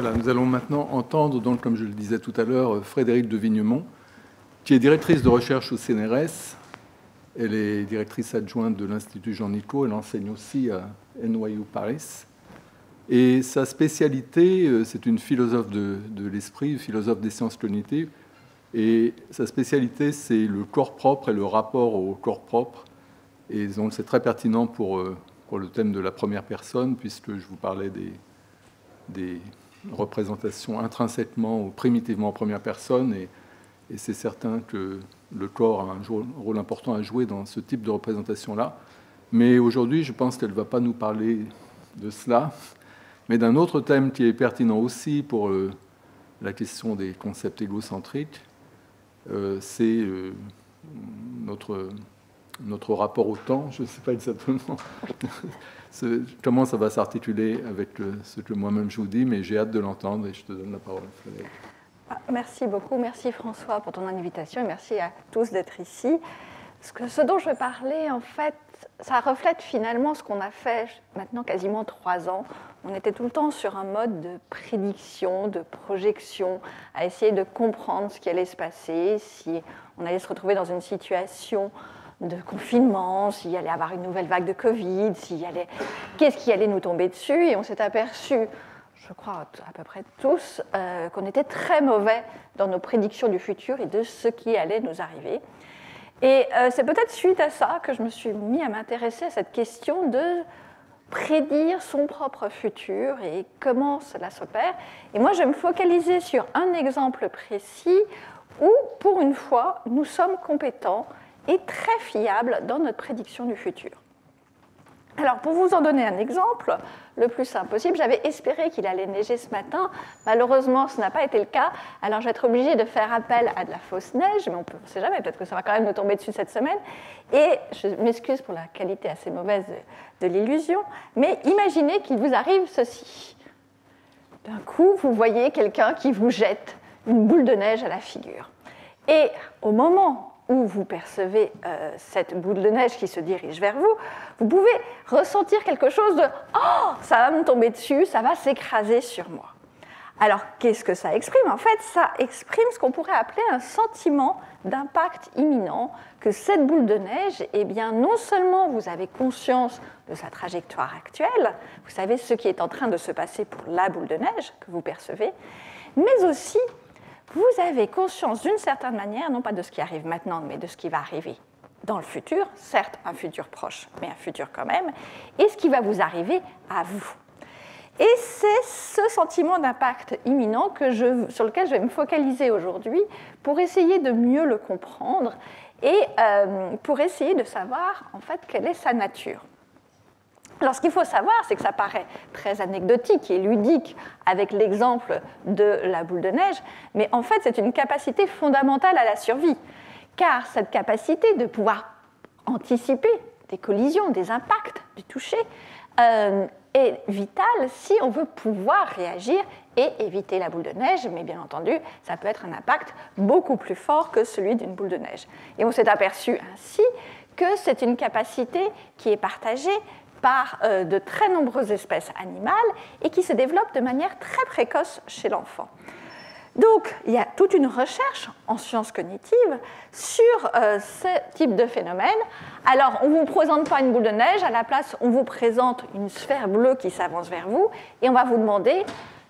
Voilà, nous allons maintenant entendre, donc, comme je le disais tout à l'heure, Frédérique de Vignemont, qui est directrice de recherche au CNRS. Elle est directrice adjointe de l'Institut Jean-Nicot. Elle enseigne aussi à NYU Paris. Et sa spécialité, c'est une philosophe de l'esprit, philosophe des sciences cognitives. Et sa spécialité, c'est le corps propre et le rapport au corps propre. Et donc, c'est très pertinent pour le thème de la première personne, puisque je vous parlais des représentations intrinsèquement ou primitivement en première personne. Et c'est certain que le corps a un rôle important à jouer dans ce type de représentation-là. Mais aujourd'hui, je pense qu'elle ne va pas nous parler de cela, mais d'un autre thème qui est pertinent aussi pour la question des concepts égocentriques. C'est notre rapport au temps. Je ne sais pas exactement comment ça va s'articuler avec ce que moi-même je vous dis, mais j'ai hâte de l'entendre et je te donne la parole, Frédéric. Merci beaucoup. Merci François pour ton invitation et merci à tous d'être ici. Ce dont je vais parler, en fait, ça reflète finalement ce qu'on a fait maintenant quasiment 3 ans. On était tout le temps sur un mode de prédiction, de projection, à essayer de comprendre ce qui allait se passer, si on allait se retrouver dans une situation de confinement, s'il allait y avoir une nouvelle vague de Covid, qu'est-ce qui allait nous tomber dessus. Et on s'est aperçu, je crois à peu près tous, qu'on était très mauvais dans nos prédictions du futur et de ce qui allait nous arriver. Et c'est peut-être suite à ça que je me suis mis à m'intéresser à cette question de prédire son propre futur et comment cela s'opère. Et moi, je vais me focaliser sur un exemple précis où, pour une fois, nous sommes compétents et très fiables dans notre prédiction du futur. Alors, pour vous en donner un exemple, le plus simple possible, j'avais espéré qu'il allait neiger ce matin. Malheureusement, ce n'a pas été le cas. Alors, je vais être obligée de faire appel à de la fausse neige, mais on ne sait jamais, peut-être que ça va quand même nous tomber dessus cette semaine. Et je m'excuse pour la qualité assez mauvaise de l'illusion, mais imaginez qu'il vous arrive ceci. D'un coup, vous voyez quelqu'un qui vous jette une boule de neige à la figure. Et au moment où vous percevez cette boule de neige qui se dirige vers vous, vous pouvez ressentir quelque chose de « Oh, ça va me tomber dessus, ça va s'écraser sur moi ». Alors, qu'est-ce que ça exprime ? En fait, ça exprime ce qu'on pourrait appeler un sentiment d'impact imminent, que cette boule de neige, eh bien, non seulement vous avez conscience de sa trajectoire actuelle, vous savez ce qui est en train de se passer pour la boule de neige que vous percevez, mais aussi vous avez conscience d'une certaine manière, non pas de ce qui arrive maintenant, mais de ce qui va arriver dans le futur, certes un futur proche, mais un futur quand même, et ce qui va vous arriver à vous. Et c'est ce sentiment d'impact imminent sur lequel je vais me focaliser aujourd'hui pour essayer de mieux le comprendre et pour essayer de savoir en fait quelle est sa nature. Alors, ce qu'il faut savoir, c'est que ça paraît très anecdotique et ludique avec l'exemple de la boule de neige, mais en fait, c'est une capacité fondamentale à la survie, car cette capacité de pouvoir anticiper des collisions, des impacts, du toucher, est vitale si on veut pouvoir réagir et éviter la boule de neige, mais bien entendu, ça peut être un impact beaucoup plus fort que celui d'une boule de neige. Et on s'est aperçu ainsi que c'est une capacité qui est partagée par de très nombreuses espèces animales et qui se développe de manière très précoce chez l'enfant. Donc, il y a toute une recherche en sciences cognitives sur ce type de phénomène. Alors, on ne vous présente pas une boule de neige, à la place, on vous présente une sphère bleue qui s'avance vers vous et on va vous demander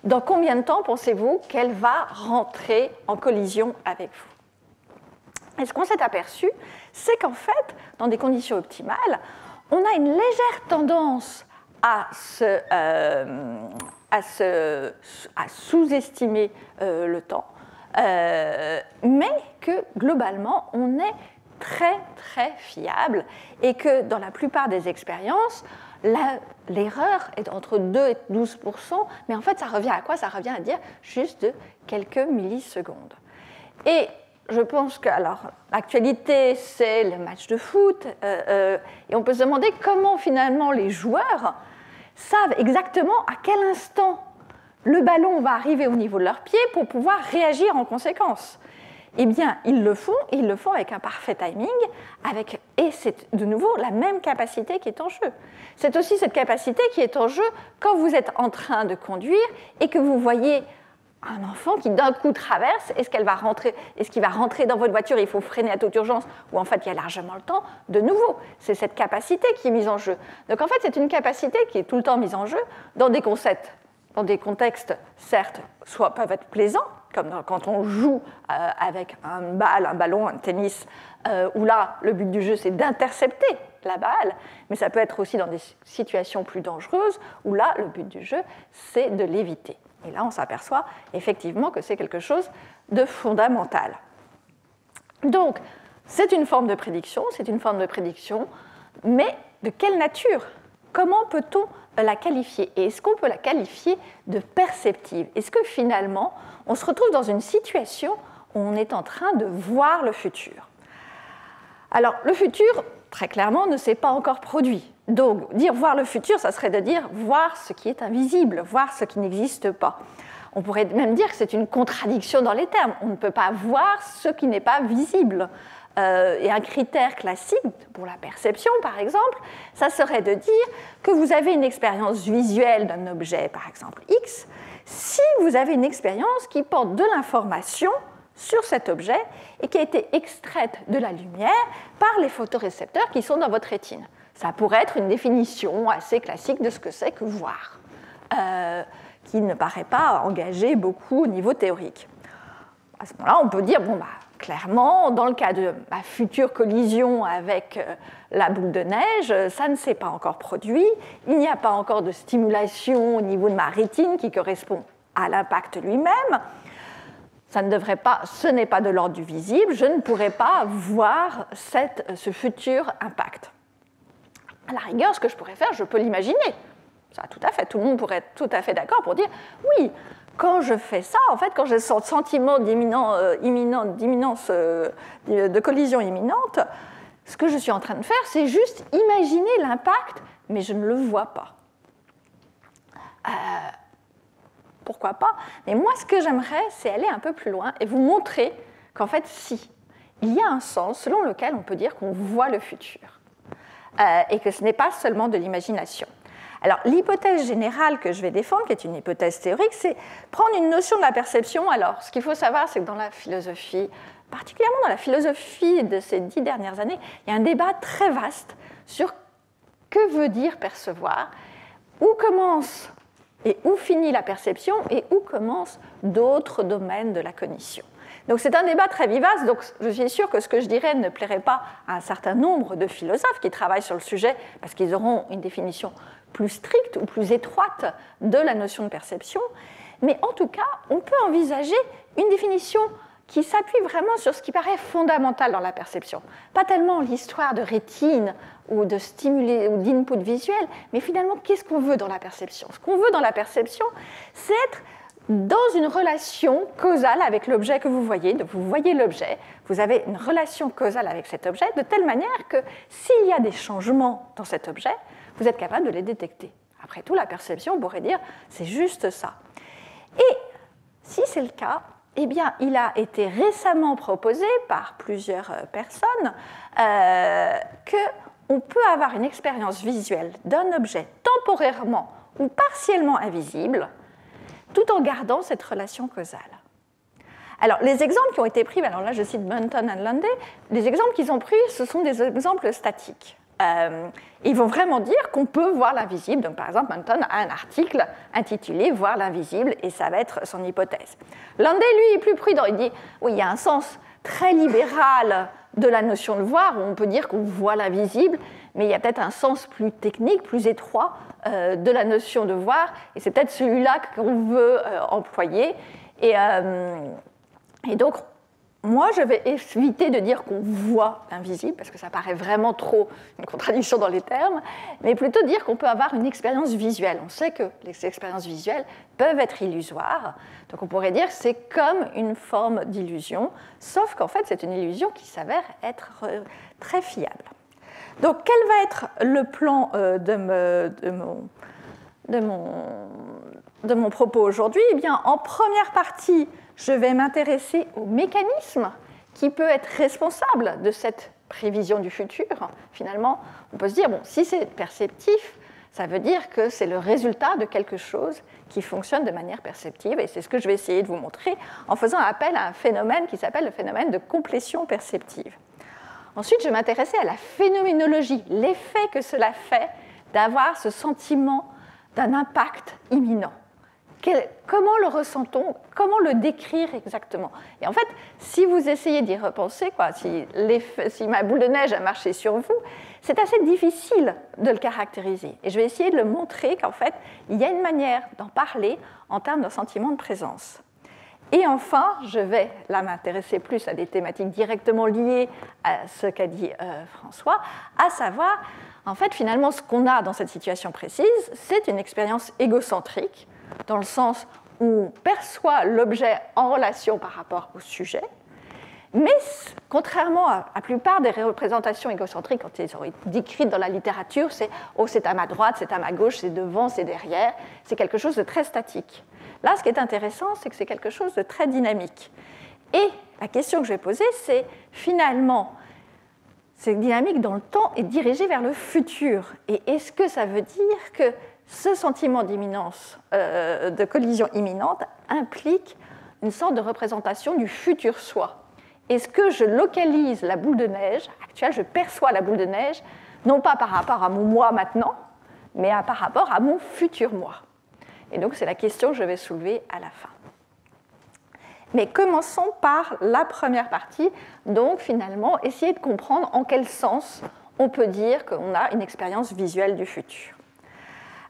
dans combien de temps pensez-vous qu'elle va rentrer en collision avec vous. Et ce qu'on s'est aperçu, c'est qu'en fait, dans des conditions optimales, on a une légère tendance à sous-estimer le temps, mais que globalement, on est très, très fiable et que dans la plupart des expériences, l'erreur est entre 2 et 12%, mais en fait, ça revient à quoi ? Ça revient à dire juste de quelques millisecondes. Et je pense que, alors, l'actualité, c'est le match de foot, et on peut se demander comment, finalement, les joueurs savent exactement à quel instant le ballon va arriver au niveau de leurs pieds pour pouvoir réagir en conséquence. eh bien, ils le font avec un parfait timing, et c'est de nouveau la même capacité qui est en jeu. C'est aussi cette capacité qui est en jeu quand vous êtes en train de conduire et que vous voyez un enfant qui d'un coup traverse, est-ce qu'il va rentrer dans votre voiture, il faut freiner à toute urgence, ou en fait il y a largement le temps, de nouveau, c'est cette capacité qui est mise en jeu. Donc en fait c'est une capacité qui est tout le temps mise en jeu dans des concepts, dans des contextes, certes, soit peuvent être plaisants, comme quand on joue avec un ballon, un tennis, où là le but du jeu c'est d'intercepter la balle, mais ça peut être aussi dans des situations plus dangereuses, où là le but du jeu c'est de l'éviter. Et là, on s'aperçoit effectivement que c'est quelque chose de fondamental. Donc, c'est une forme de prédiction, mais de quelle nature? Comment peut-on la qualifier? Et est-ce qu'on peut la qualifier de perceptive? Est-ce que finalement, on se retrouve dans une situation où on est en train de voir le futur? Alors, le futur, très clairement, ne s'est pas encore produit. Donc, dire voir le futur, ça serait de dire voir ce qui est invisible, voir ce qui n'existe pas. On pourrait même dire que c'est une contradiction dans les termes. On ne peut pas voir ce qui n'est pas visible. Et un critère classique pour la perception, par exemple, ça serait de dire que vous avez une expérience visuelle d'un objet, par exemple X, si vous avez une expérience qui porte de l'information sur cet objet et qui a été extraite de la lumière par les photorécepteurs qui sont dans votre rétine. Ça pourrait être une définition assez classique de ce que c'est que voir, qui ne paraît pas engager beaucoup au niveau théorique. À ce moment-là, on peut dire, clairement, dans le cas de ma future collision avec la boule de neige, ça ne s'est pas encore produit, il n'y a pas encore de stimulation au niveau de ma rétine qui correspond à l'impact lui-même. Ce n'est pas de l'ordre du visible, je ne pourrais pas voir ce futur impact. À la rigueur, ce que je pourrais faire, je peux l'imaginer. Ça, tout à fait, tout le monde pourrait être tout à fait d'accord pour dire oui, quand je fais ça, en fait, quand j'ai ce sentiment d'imminence, de collision imminente, ce que je suis en train de faire, c'est juste imaginer l'impact, mais je ne le vois pas. Pourquoi pas? Mais moi, ce que j'aimerais, c'est aller un peu plus loin et vous montrer qu'en fait, si, il y a un sens selon lequel on peut dire qu'on voit le futur. Et que ce n'est pas seulement de l'imagination. Alors, l'hypothèse générale que je vais défendre, qui est une hypothèse théorique, c'est prendre une notion de la perception. Alors, ce qu'il faut savoir, c'est que dans la philosophie, particulièrement dans la philosophie de ces 10 dernières années, il y a un débat très vaste sur que veut dire percevoir, où commence et où finit la perception et où commencent d'autres domaines de la cognition. Donc c'est un débat très vivace, donc je suis sûre que ce que je dirais ne plairait pas à un certain nombre de philosophes qui travaillent sur le sujet, parce qu'ils auront une définition plus stricte ou plus étroite de la notion de perception, mais en tout cas, on peut envisager une définition qui s'appuie vraiment sur ce qui paraît fondamental dans la perception. Pas tellement l'histoire de rétine ou de stimuli ou d'input visuel, mais finalement, qu'est-ce qu'on veut dans la perception? Ce qu'on veut dans la perception, c'est être dans une relation causale avec l'objet que vous voyez. Donc vous voyez l'objet, vous avez une relation causale avec cet objet, de telle manière que s'il y a des changements dans cet objet, vous êtes capable de les détecter. Après tout, la perception, on pourrait dire, c'est juste ça. Et si c'est le cas, eh bien, il a été récemment proposé par plusieurs personnes qu'on peut avoir une expérience visuelle d'un objet temporairement ou partiellement invisible, tout en gardant cette relation causale. Alors, les exemples qui ont été pris, alors là je cite Munton et Landay, les exemples qu'ils ont pris, ce sont des exemples statiques. Ils vont vraiment dire qu'on peut voir l'invisible. Donc, par exemple, Munton a un article intitulé « Voir l'invisible » et ça va être son hypothèse. Landay, lui, est plus prudent. Il dit « Oui, il y a un sens très libéral de la notion de voir, où on peut dire qu'on voit l'invisible, mais il y a peut-être un sens plus technique, plus étroit de la notion de voir, et c'est peut-être celui-là qu'on veut employer. » Et donc, moi, je vais éviter de dire qu'on voit l'invisible, parce que ça paraît vraiment trop une contradiction dans les termes, mais plutôt dire qu'on peut avoir une expérience visuelle. On sait que les expériences visuelles peuvent être illusoires, donc on pourrait dire que c'est comme une forme d'illusion, sauf qu'en fait, c'est une illusion qui s'avère être très fiable. Donc, quel va être le plan de mon propos aujourd'hui? Eh bien, en première partie, je vais m'intéresser aux mécanismes qui peut être responsable de cette prévision du futur? Finalement, on peut se dire, bon, si c'est perceptif, ça veut dire que c'est le résultat de quelque chose qui fonctionne de manière perceptive, et c'est ce que je vais essayer de vous montrer en faisant appel à un phénomène qui s'appelle le phénomène de complétion perceptive. Ensuite, je vais m'intéresser à la phénoménologie, l'effet que cela fait d'avoir ce sentiment d'un impact imminent. Comment le ressent-on? Comment le décrire exactement? Et en fait, si vous essayez d'y repenser, si ma boule de neige a marché sur vous, c'est assez difficile de le caractériser. Et je vais essayer de le montrer qu'en fait, il y a une manière d'en parler en termes de sentiment de présence. Et enfin, je vais là m'intéresser plus à des thématiques directement liées à ce qu'a dit François, à savoir, en fait, finalement, ce qu'on a dans cette situation précise, c'est une expérience égocentrique, dans le sens où on perçoit l'objet en relation par rapport au sujet, mais contrairement à la plupart des représentations égocentriques, quand elles sont décrites dans la littérature, c'est « oh, c'est à ma droite, c'est à ma gauche, c'est devant, c'est derrière », c'est quelque chose de très statique. Là, ce qui est intéressant, c'est que c'est quelque chose de très dynamique. Et la question que je vais poser, c'est finalement, cette dynamique dans le temps est dirigée vers le futur. Et est-ce que ça veut dire que ce sentiment d'imminence, de collision imminente, implique une sorte de représentation du futur soi? Est-ce que je localise la boule de neige actuelle, je perçois la boule de neige, non pas par rapport à mon moi maintenant, mais par rapport à mon futur moi? Et donc, c'est la question que je vais soulever à la fin. Mais commençons par la première partie, donc finalement, essayer de comprendre en quel sens on peut dire qu'on a une expérience visuelle du futur.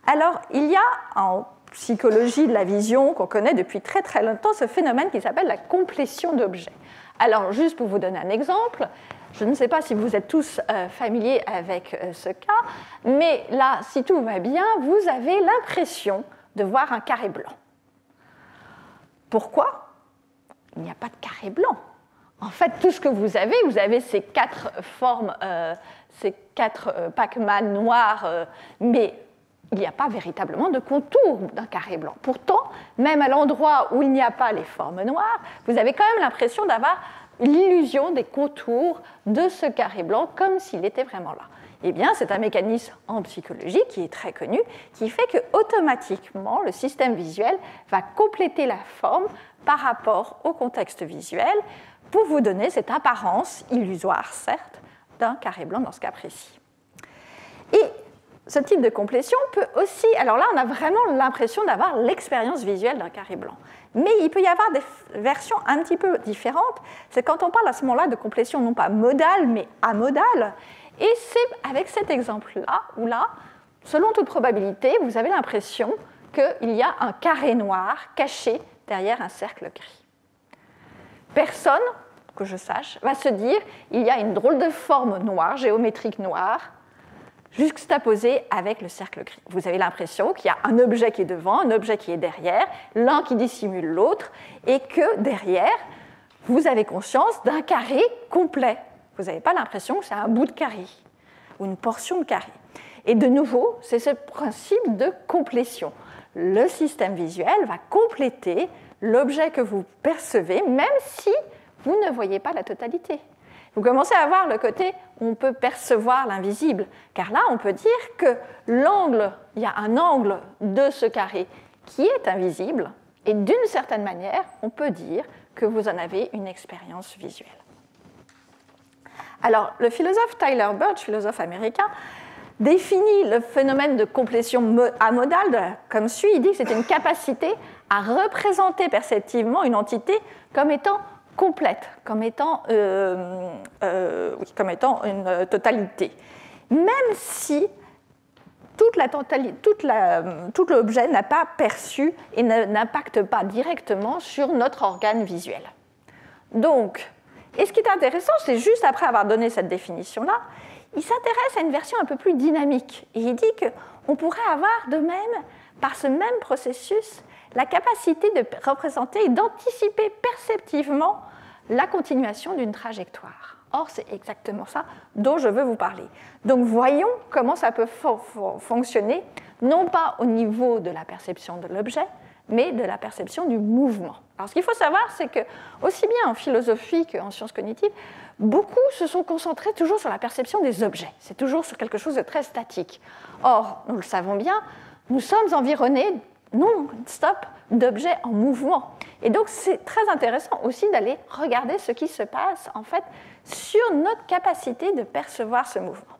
Alors, il y a en psychologie de la vision, qu'on connaît depuis très très longtemps, ce phénomène qui s'appelle la complétion d'objets. Alors, juste pour vous donner un exemple, je ne sais pas si vous êtes tous familiers avec ce cas, mais là, si tout va bien, vous avez l'impression de voir un carré blanc. Pourquoi? Il n'y a pas de carré blanc. En fait, tout ce que vous avez ces quatre formes, ces quatre Pac-Man noirs, mais il n'y a pas véritablement de contour d'un carré blanc. Pourtant, même à l'endroit où il n'y a pas les formes noires, vous avez quand même l'impression d'avoir l'illusion des contours de ce carré blanc comme s'il était vraiment là. Eh bien, c'est un mécanisme en psychologie qui est très connu, qui fait que automatiquement, le système visuel va compléter la forme par rapport au contexte visuel pour vous donner cette apparence illusoire, certes, d'un carré blanc dans ce cas précis. Et ce type de complétion peut aussi... Alors là, on a vraiment l'impression d'avoir l'expérience visuelle d'un carré blanc. Mais il peut y avoir des versions un petit peu différentes. C'est quand on parle à ce moment-là de complétion non pas modale, mais amodale. Et c'est avec cet exemple-là, où là, selon toute probabilité, vous avez l'impression qu'il y a un carré noir caché derrière un cercle gris. Personne, que je sache, va se dire il y a une drôle de forme noire, géométrique noire, juxtaposée avec le cercle gris. Vous avez l'impression qu'il y a un objet qui est devant, un objet qui est derrière, l'un qui dissimule l'autre, et que derrière, vous avez conscience d'un carré complet. Vous n'avez pas l'impression que c'est un bout de carré ou une portion de carré. Et de nouveau, c'est ce principe de complétion. Le système visuel va compléter l'objet que vous percevez, même si vous ne voyez pas la totalité. Vous commencez à voir le côté où on peut percevoir l'invisible, car là, on peut dire que l'angle, il y a un angle de ce carré qui est invisible, et d'une certaine manière, on peut dire que vous en avez une expérience visuelle. Alors, le philosophe Tyler Birch, philosophe américain, définit le phénomène de complétion amodale comme suit. Il dit que c'est une capacité à représenter perceptivement une entité comme étant complète, comme étant une totalité. Même si tout l'objet n'a pas perçu et n'impacte pas directement sur notre organe visuel. Donc, et ce qui est intéressant, c'est juste après avoir donné cette définition-là, il s'intéresse à une version un peu plus dynamique. Et il dit qu'on pourrait avoir de même, par ce même processus, la capacité de représenter et d'anticiper perceptivement la continuation d'une trajectoire. Or, c'est exactement ça dont je veux vous parler. Donc, voyons comment ça peut fonctionner, non pas au niveau de la perception de l'objet, mais de la perception du mouvement. Alors ce qu'il faut savoir, c'est que, aussi bien en philosophie qu'en sciences cognitives, beaucoup se sont concentrés toujours sur la perception des objets. C'est toujours sur quelque chose de très statique. Or, nous le savons bien, nous sommes environnés non-stop d'objets en mouvement. Et donc c'est très intéressant aussi d'aller regarder ce qui se passe en fait sur notre capacité de percevoir ce mouvement.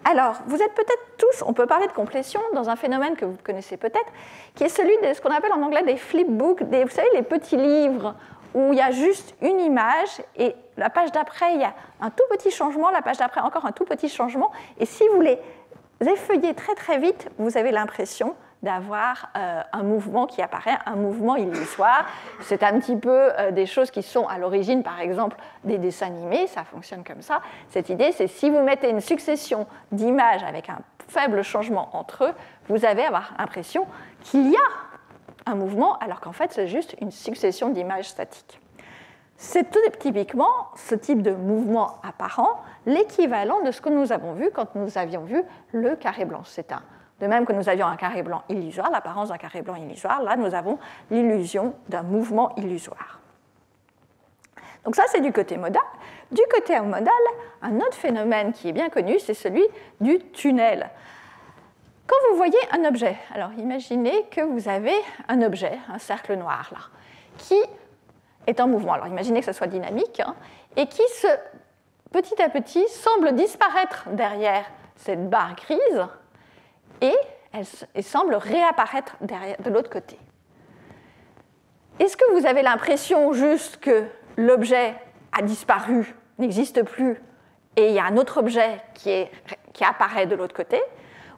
Alors, vous êtes peut-être tous, on peut parler de complétion dans un phénomène que vous connaissez peut-être, qui est celui de ce qu'on appelle en anglais des flipbooks, vous savez, les petits livres où il y a juste une image et la page d'après, il y a un tout petit changement, la page d'après encore un tout petit changement, et si vous les effeuillez très très vite, vous avez l'impression d'avoir un mouvement qui apparaît, un mouvement illusoire. C'est un petit peu des choses qui sont à l'origine, par exemple, des dessins animés, ça fonctionne comme ça. Cette idée, c'est si vous mettez une succession d'images avec un faible changement entre eux, vous allez avoir l'impression qu'il y a un mouvement, alors qu'en fait, c'est juste une succession d'images statiques. C'est typiquement ce type de mouvement apparent l'équivalent de ce que nous avons vu quand nous avions vu le carré blanc. De même que nous avions un carré blanc illusoire, l'apparence d'un carré blanc illusoire, là nous avons l'illusion d'un mouvement illusoire. Donc ça c'est du côté modal. Du côté modal, un autre phénomène qui est bien connu, c'est celui du tunnel. Quand vous voyez un objet, alors imaginez que vous avez un objet, un cercle noir là, qui est en mouvement. Alors imaginez que ce soit dynamique, et qui petit à petit semble disparaître derrière cette barre grise, et elle semble réapparaître de l'autre côté. Est-ce que vous avez l'impression juste que l'objet a disparu, n'existe plus, et il y a un autre objet qui apparaît de l'autre côté?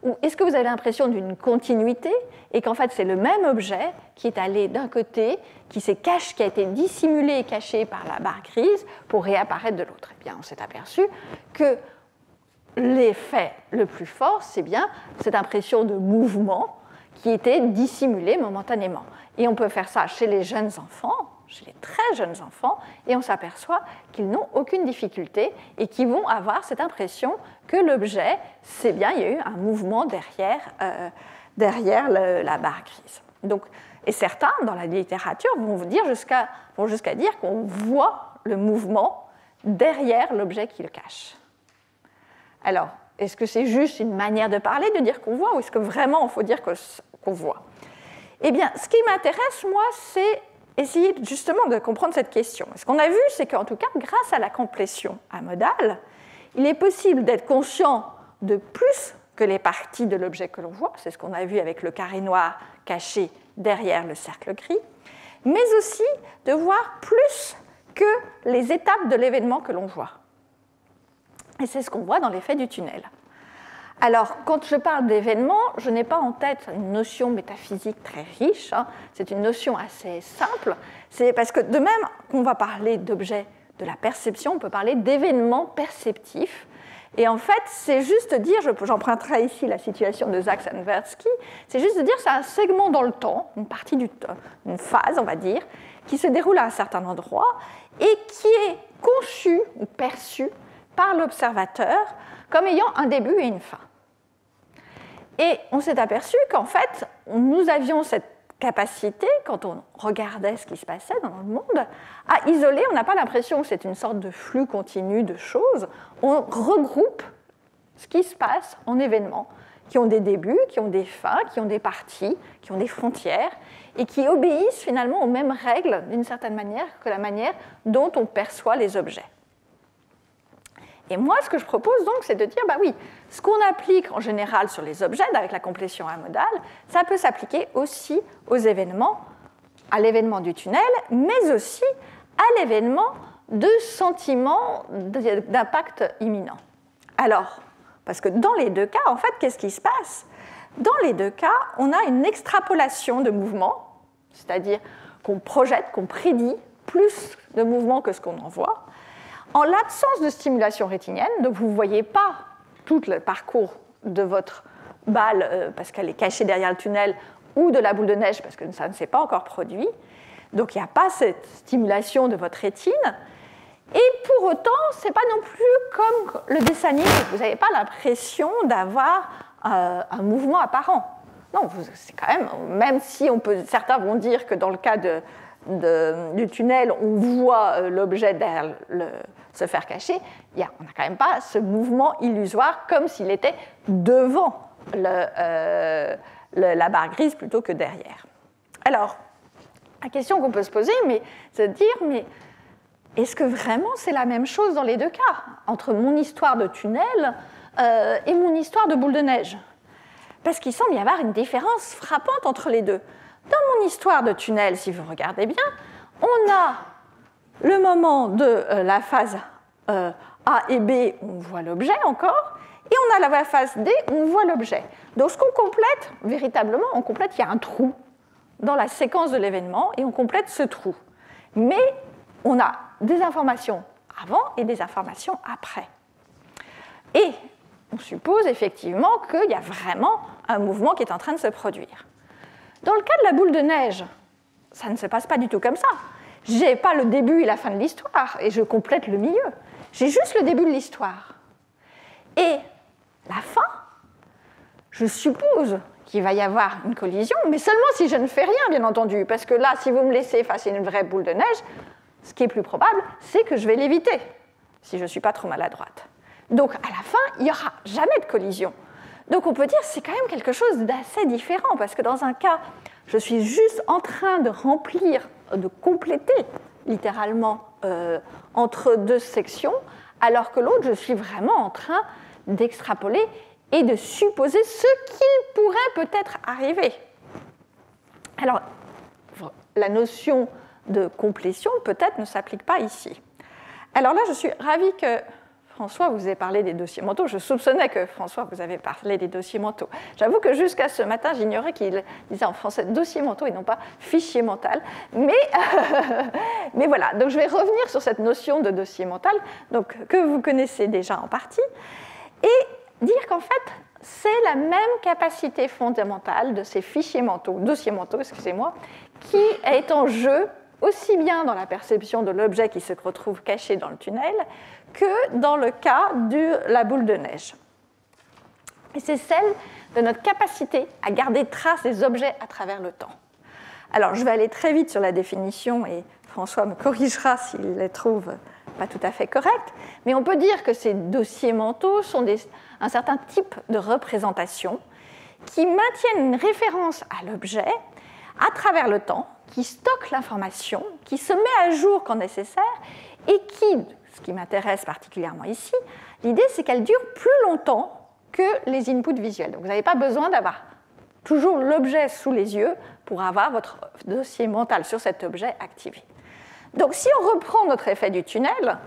Ou est-ce que vous avez l'impression d'une continuité et qu'en fait c'est le même objet qui est allé d'un côté, qui a été dissimulé et caché par la barre grise pour réapparaître de l'autre? Eh bien, on s'est aperçu que l'effet le plus fort, c'est bien cette impression de mouvement qui était dissimulée momentanément. Et on peut faire ça chez les jeunes enfants, chez les très jeunes enfants, et on s'aperçoit qu'ils n'ont aucune difficulté et qu'ils vont avoir cette impression que l'objet, c'est bien, il y a eu un mouvement derrière la barre grise. Donc, et certains, dans la littérature, vont jusqu'à dire qu'on voit le mouvement derrière l'objet qui le cache. Alors, est-ce que c'est juste une manière de parler, de dire qu'on voit, ou est-ce que vraiment il faut dire qu'on voit? Eh bien, ce qui m'intéresse, moi, c'est essayer justement de comprendre cette question. Ce qu'on a vu, c'est qu'en tout cas, grâce à la complétion amodale, il est possible d'être conscient de plus que les parties de l'objet que l'on voit, c'est ce qu'on a vu avec le carré noir caché derrière le cercle gris, mais aussi de voir plus que les étapes de l'événement que l'on voit. Et c'est ce qu'on voit dans l'effet du tunnel. Alors, quand je parle d'événement, je n'ai pas en tête une notion métaphysique très riche, c'est une notion assez simple. C'est parce que de même qu'on va parler d'objets de la perception, on peut parler d'événements perceptifs. Et en fait, c'est juste dire, j'emprunterai ici la situation de Sachs-Tversky, c'est juste de dire que c'est un segment dans le temps, une partie une phase, on va dire, qui se déroule à un certain endroit et qui est conçu ou perçu par l'observateur comme ayant un début et une fin. Et on s'est aperçu qu'en fait, nous avions cette capacité, quand on regardait ce qui se passait dans le monde, à isoler. On n'a pas l'impression que c'est une sorte de flux continu de choses. On regroupe ce qui se passe en événements qui ont des débuts, qui ont des fins, qui ont des parties, qui ont des frontières, et qui obéissent finalement aux mêmes règles, d'une certaine manière, que la manière dont on perçoit les objets. Et moi, ce que je propose donc, c'est de dire, bah oui, ce qu'on applique en général sur les objets, avec la complétion amodale, ça peut s'appliquer aussi aux événements, à l'événement du tunnel, mais aussi à l'événement de sentiments d'impact imminent. Alors, parce que dans les deux cas, en fait, qu'est-ce qui se passe? Dans les deux cas, on a une extrapolation de mouvements, c'est-à-dire qu'on projette, qu'on prédit plus de mouvements que ce qu'on en voit. En l'absence de stimulation rétinienne, donc vous ne voyez pas tout le parcours de votre balle parce qu'elle est cachée derrière le tunnel, ou de la boule de neige parce que ça ne s'est pas encore produit. Donc il n'y a pas cette stimulation de votre rétine. Et pour autant, ce n'est pas non plus comme le dessin animé. Vous n'avez pas l'impression d'avoir un mouvement apparent. Non, c'est quand même si certains vont dire que dans le cas du tunnel, on voit l'objet derrière se faire cacher, on n'a quand même pas ce mouvement illusoire comme s'il était devant la barre grise plutôt que derrière. Alors, la question qu'on peut se poser, c'est de dire, mais est-ce que vraiment c'est la même chose dans les deux cas, entre mon histoire de tunnel et mon histoire de boule de neige? Parce qu'il semble y avoir une différence frappante entre les deux. Dans mon histoire de tunnel, si vous regardez bien, on a le moment de la phase A et B, on voit l'objet encore, et on a la phase D, on voit l'objet. Donc ce qu'on complète, véritablement, il y a un trou dans la séquence de l'événement, et on complète ce trou. Mais on a des informations avant et des informations après. Et on suppose effectivement qu'il y a vraiment un mouvement qui est en train de se produire. Dans le cas de la boule de neige, ça ne se passe pas du tout comme ça. Je n'ai pas le début et la fin de l'histoire, et je complète le milieu. J'ai juste le début de l'histoire. Et la fin, je suppose qu'il va y avoir une collision, mais seulement si je ne fais rien, bien entendu, parce que là, si vous me laissez face à une vraie boule de neige, ce qui est plus probable, c'est que je vais l'éviter, si je ne suis pas trop maladroite. Donc, à la fin, il n'y aura jamais de collision. Donc, on peut dire que c'est quand même quelque chose d'assez différent, parce que dans un cas, je suis juste en train de remplir, de compléter, littéralement, entre deux sections, alors que l'autre, je suis vraiment en train d'extrapoler et de supposer ce qui pourrait peut-être arriver. Alors, la notion de complétion, peut-être, ne s'applique pas ici. Alors là, je suis ravie que François vous ait parlé des dossiers mentaux. Je soupçonnais que François vous avait parlé des dossiers mentaux. J'avoue que jusqu'à ce matin, j'ignorais qu'il disait en français dossier mentaux et non pas fichier mental. Mais voilà, donc je vais revenir sur cette notion de dossier mental, donc, que vous connaissez déjà en partie, et dire qu'en fait, c'est la même capacité fondamentale de ces fichiers mentaux, dossiers mentaux, excusez-moi, qui est en jeu aussi bien dans la perception de l'objet qui se retrouve caché dans le tunnel que dans le cas de la boule de neige. Et c'est celle de notre capacité à garder trace des objets à travers le temps. Alors, je vais aller très vite sur la définition et François me corrigera s'il les trouve pas tout à fait correctes, mais on peut dire que ces dossiers mentaux sont un certain type de représentation qui maintiennent une référence à l'objet à travers le temps, qui stocke l'information, qui se met à jour quand nécessaire et qui, ce qui m'intéresse particulièrement ici, l'idée c'est qu'elle dure plus longtemps que les inputs visuels. Donc vous n'avez pas besoin d'avoir toujours l'objet sous les yeux pour avoir votre dossier mental sur cet objet activé. Donc si on reprend notre effet du tunnel,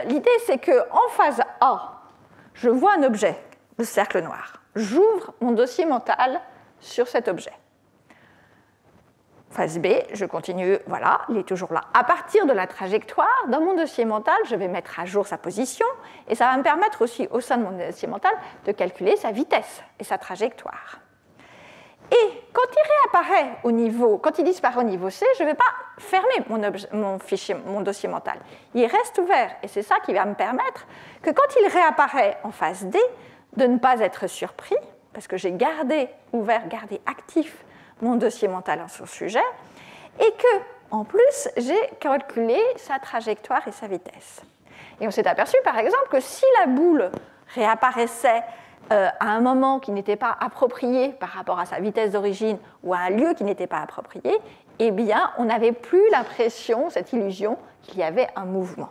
l'idée c'est qu'en phase A, je vois un objet, le cercle noir. J'ouvre mon dossier mental sur cet objet. Phase B, je continue, voilà, il est toujours là. À partir de la trajectoire, dans mon dossier mental, je vais mettre à jour sa position et ça va me permettre aussi, au sein de mon dossier mental, de calculer sa vitesse et sa trajectoire. Et quand il réapparaît quand il disparaît au niveau C, je ne vais pas fermer mon dossier mental. Il reste ouvert et c'est ça qui va me permettre que quand il réapparaît en phase D, de ne pas être surpris, parce que j'ai gardé ouvert, gardé actif mon dossier mental en son sujet, et que, en plus, j'ai calculé sa trajectoire et sa vitesse. Et on s'est aperçu, par exemple, que si la boule réapparaissait à un moment qui n'était pas approprié par rapport à sa vitesse d'origine ou à un lieu qui n'était pas approprié, eh bien, on n'avait plus l'impression, cette illusion, qu'il y avait un mouvement.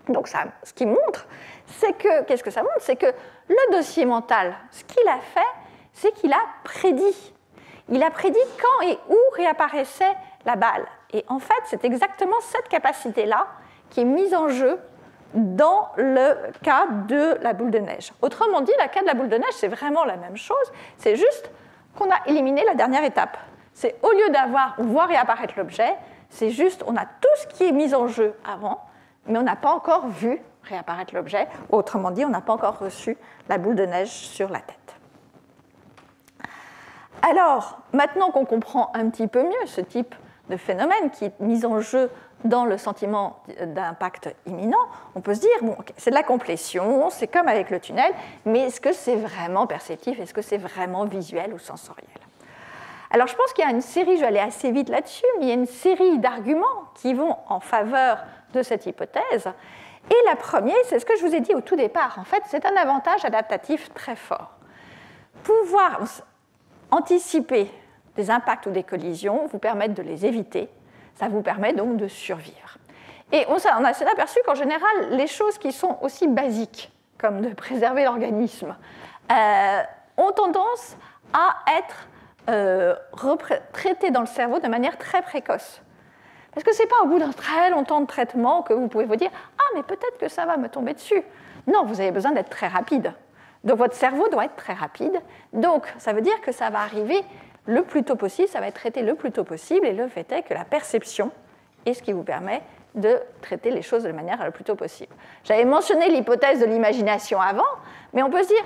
Donc, ça, ce qui montre, c'est que, qu'est-ce que ça montre? C'est que le dossier mental, ce qu'il a fait, c'est qu'il a prédit. Il a prédit quand et où réapparaissait la balle. Et en fait, c'est exactement cette capacité-là qui est mise en jeu dans le cas de la boule de neige. Autrement dit, le cas de la boule de neige, c'est vraiment la même chose, c'est juste qu'on a éliminé la dernière étape. C'est au lieu on voit réapparaître l'objet, c'est juste, on a tout ce qui est mis en jeu avant, mais on n'a pas encore vu réapparaître l'objet. Autrement dit, on n'a pas encore reçu la boule de neige sur la tête. Alors, maintenant qu'on comprend un petit peu mieux ce type de phénomène qui est mis en jeu dans le sentiment d'impact imminent, on peut se dire, bon, okay, c'est de la complétion, c'est comme avec le tunnel, mais est-ce que c'est vraiment perceptif? Est-ce que c'est vraiment visuel ou sensoriel? Alors je pense qu'il y a une série, je vais aller assez vite là-dessus, mais il y a une série d'arguments qui vont en faveur de cette hypothèse. Et la première, c'est ce que je vous ai dit au tout départ. En fait, c'est un avantage adaptatif très fort. Pouvoir anticiper des impacts ou des collisions, vous permettre de les éviter, ça vous permet donc de survivre. Et on s'est aperçu qu'en général, les choses qui sont aussi basiques, comme de préserver l'organisme, ont tendance à être traitées dans le cerveau de manière très précoce. Parce que ce n'est pas au bout d'un très longtemps de traitement que vous pouvez vous dire « Ah, mais peut-être que ça va me tomber dessus ». Non, vous avez besoin d'être très rapide. Donc votre cerveau doit être très rapide. Donc ça veut dire que ça va arriver le plus tôt possible, ça va être traité le plus tôt possible, et le fait est que la perception est ce qui vous permet de traiter les choses de manière le plus tôt possible. J'avais mentionné l'hypothèse de l'imagination avant, mais on peut se dire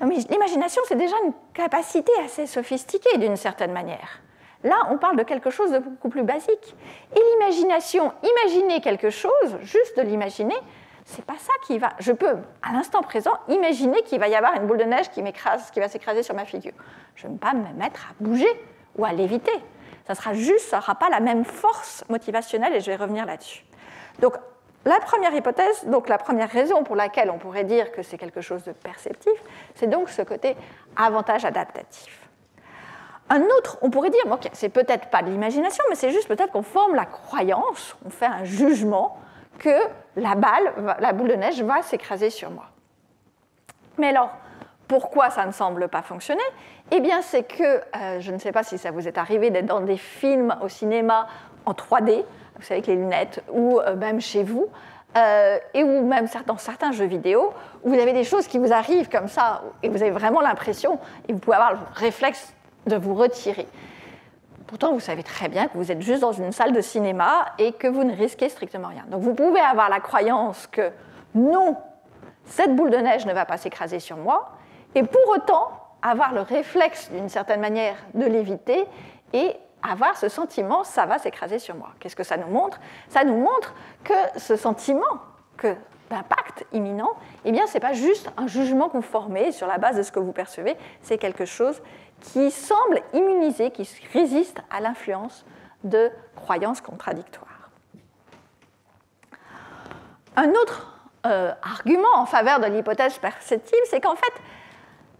non, mais l'imagination, c'est déjà une capacité assez sophistiquée d'une certaine manière. Là, on parle de quelque chose de beaucoup plus basique. Et l'imagination, imaginer quelque chose, juste de l'imaginer, c'est pas ça qui va. Je peux, à l'instant présent, imaginer qu'il va y avoir une boule de neige qui va s'écraser sur ma figure. Je ne vais pas me mettre à bouger ou à l'éviter. Ça sera juste, ça n'aura pas la même force motivationnelle, et je vais revenir là-dessus. Donc, la première hypothèse, donc la première raison pour laquelle on pourrait dire que c'est quelque chose de perceptif, c'est donc ce côté avantage adaptatif. Un autre, on pourrait dire, ok, c'est peut-être pas de l'imagination, mais c'est juste peut-être qu'on forme la croyance, on fait un jugement que la boule de neige va s'écraser sur moi. Mais alors, pourquoi ça ne semble pas fonctionner? Eh bien, c'est que, je ne sais pas si ça vous est arrivé d'être dans des films au cinéma en 3D, vous savez, avec les lunettes, ou même chez vous, et ou même dans certains jeux vidéo, où vous avez des choses qui vous arrivent comme ça, et vous avez vraiment l'impression, et vous pouvez avoir le réflexe de vous retirer. Pourtant, vous savez très bien que vous êtes juste dans une salle de cinéma et que vous ne risquez strictement rien. Donc vous pouvez avoir la croyance que non, cette boule de neige ne va pas s'écraser sur moi, et pour autant avoir le réflexe d'une certaine manière de l'éviter et avoir ce sentiment, ça va s'écraser sur moi. Qu'est-ce que ça nous montre? Ça nous montre que ce sentiment d'impact imminent, eh bien, ce n'est pas juste un jugement que vous formez sur la base de ce que vous percevez, c'est quelque chose qui semble immunisé, qui résiste à l'influence de croyances contradictoires. Un autre argument en faveur de l'hypothèse perceptive, c'est qu'en fait,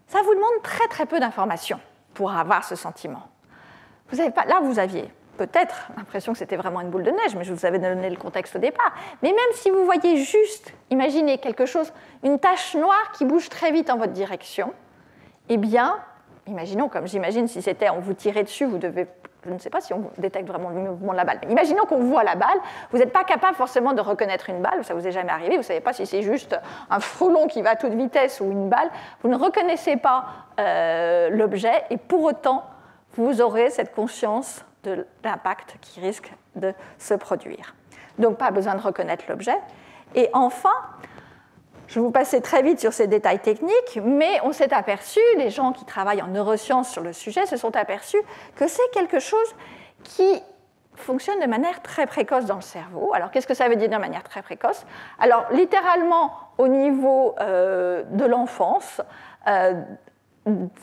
ça vous demande très très peu d'informations pour avoir ce sentiment. Là, vous aviez peut-être l'impression que c'était vraiment une boule de neige, mais je vous avais donné le contexte au départ. Mais même si vous voyez juste, imaginez quelque chose, une tache noire qui bouge très vite en votre direction, eh bien, imaginons, comme j'imagine, si c'était on vous tirait dessus, vous devez, je ne sais pas si on détecte vraiment le mouvement de la balle, mais imaginons qu'on voit la balle, vous n'êtes pas capable forcément de reconnaître une balle, ça ne vous est jamais arrivé, vous ne savez pas si c'est juste un frelon qui va à toute vitesse ou une balle, vous ne reconnaissez pas l'objet, et pour autant, vous aurez cette conscience de l'impact qui risque de se produire. Donc, pas besoin de reconnaître l'objet. Et enfin, je vais vous passer très vite sur ces détails techniques, mais on s'est aperçu, les gens qui travaillent en neurosciences sur le sujet se sont aperçus que c'est quelque chose qui fonctionne de manière très précoce dans le cerveau. Alors, qu'est-ce que ça veut dire de manière très précoce? Alors, littéralement, au niveau de l'enfance,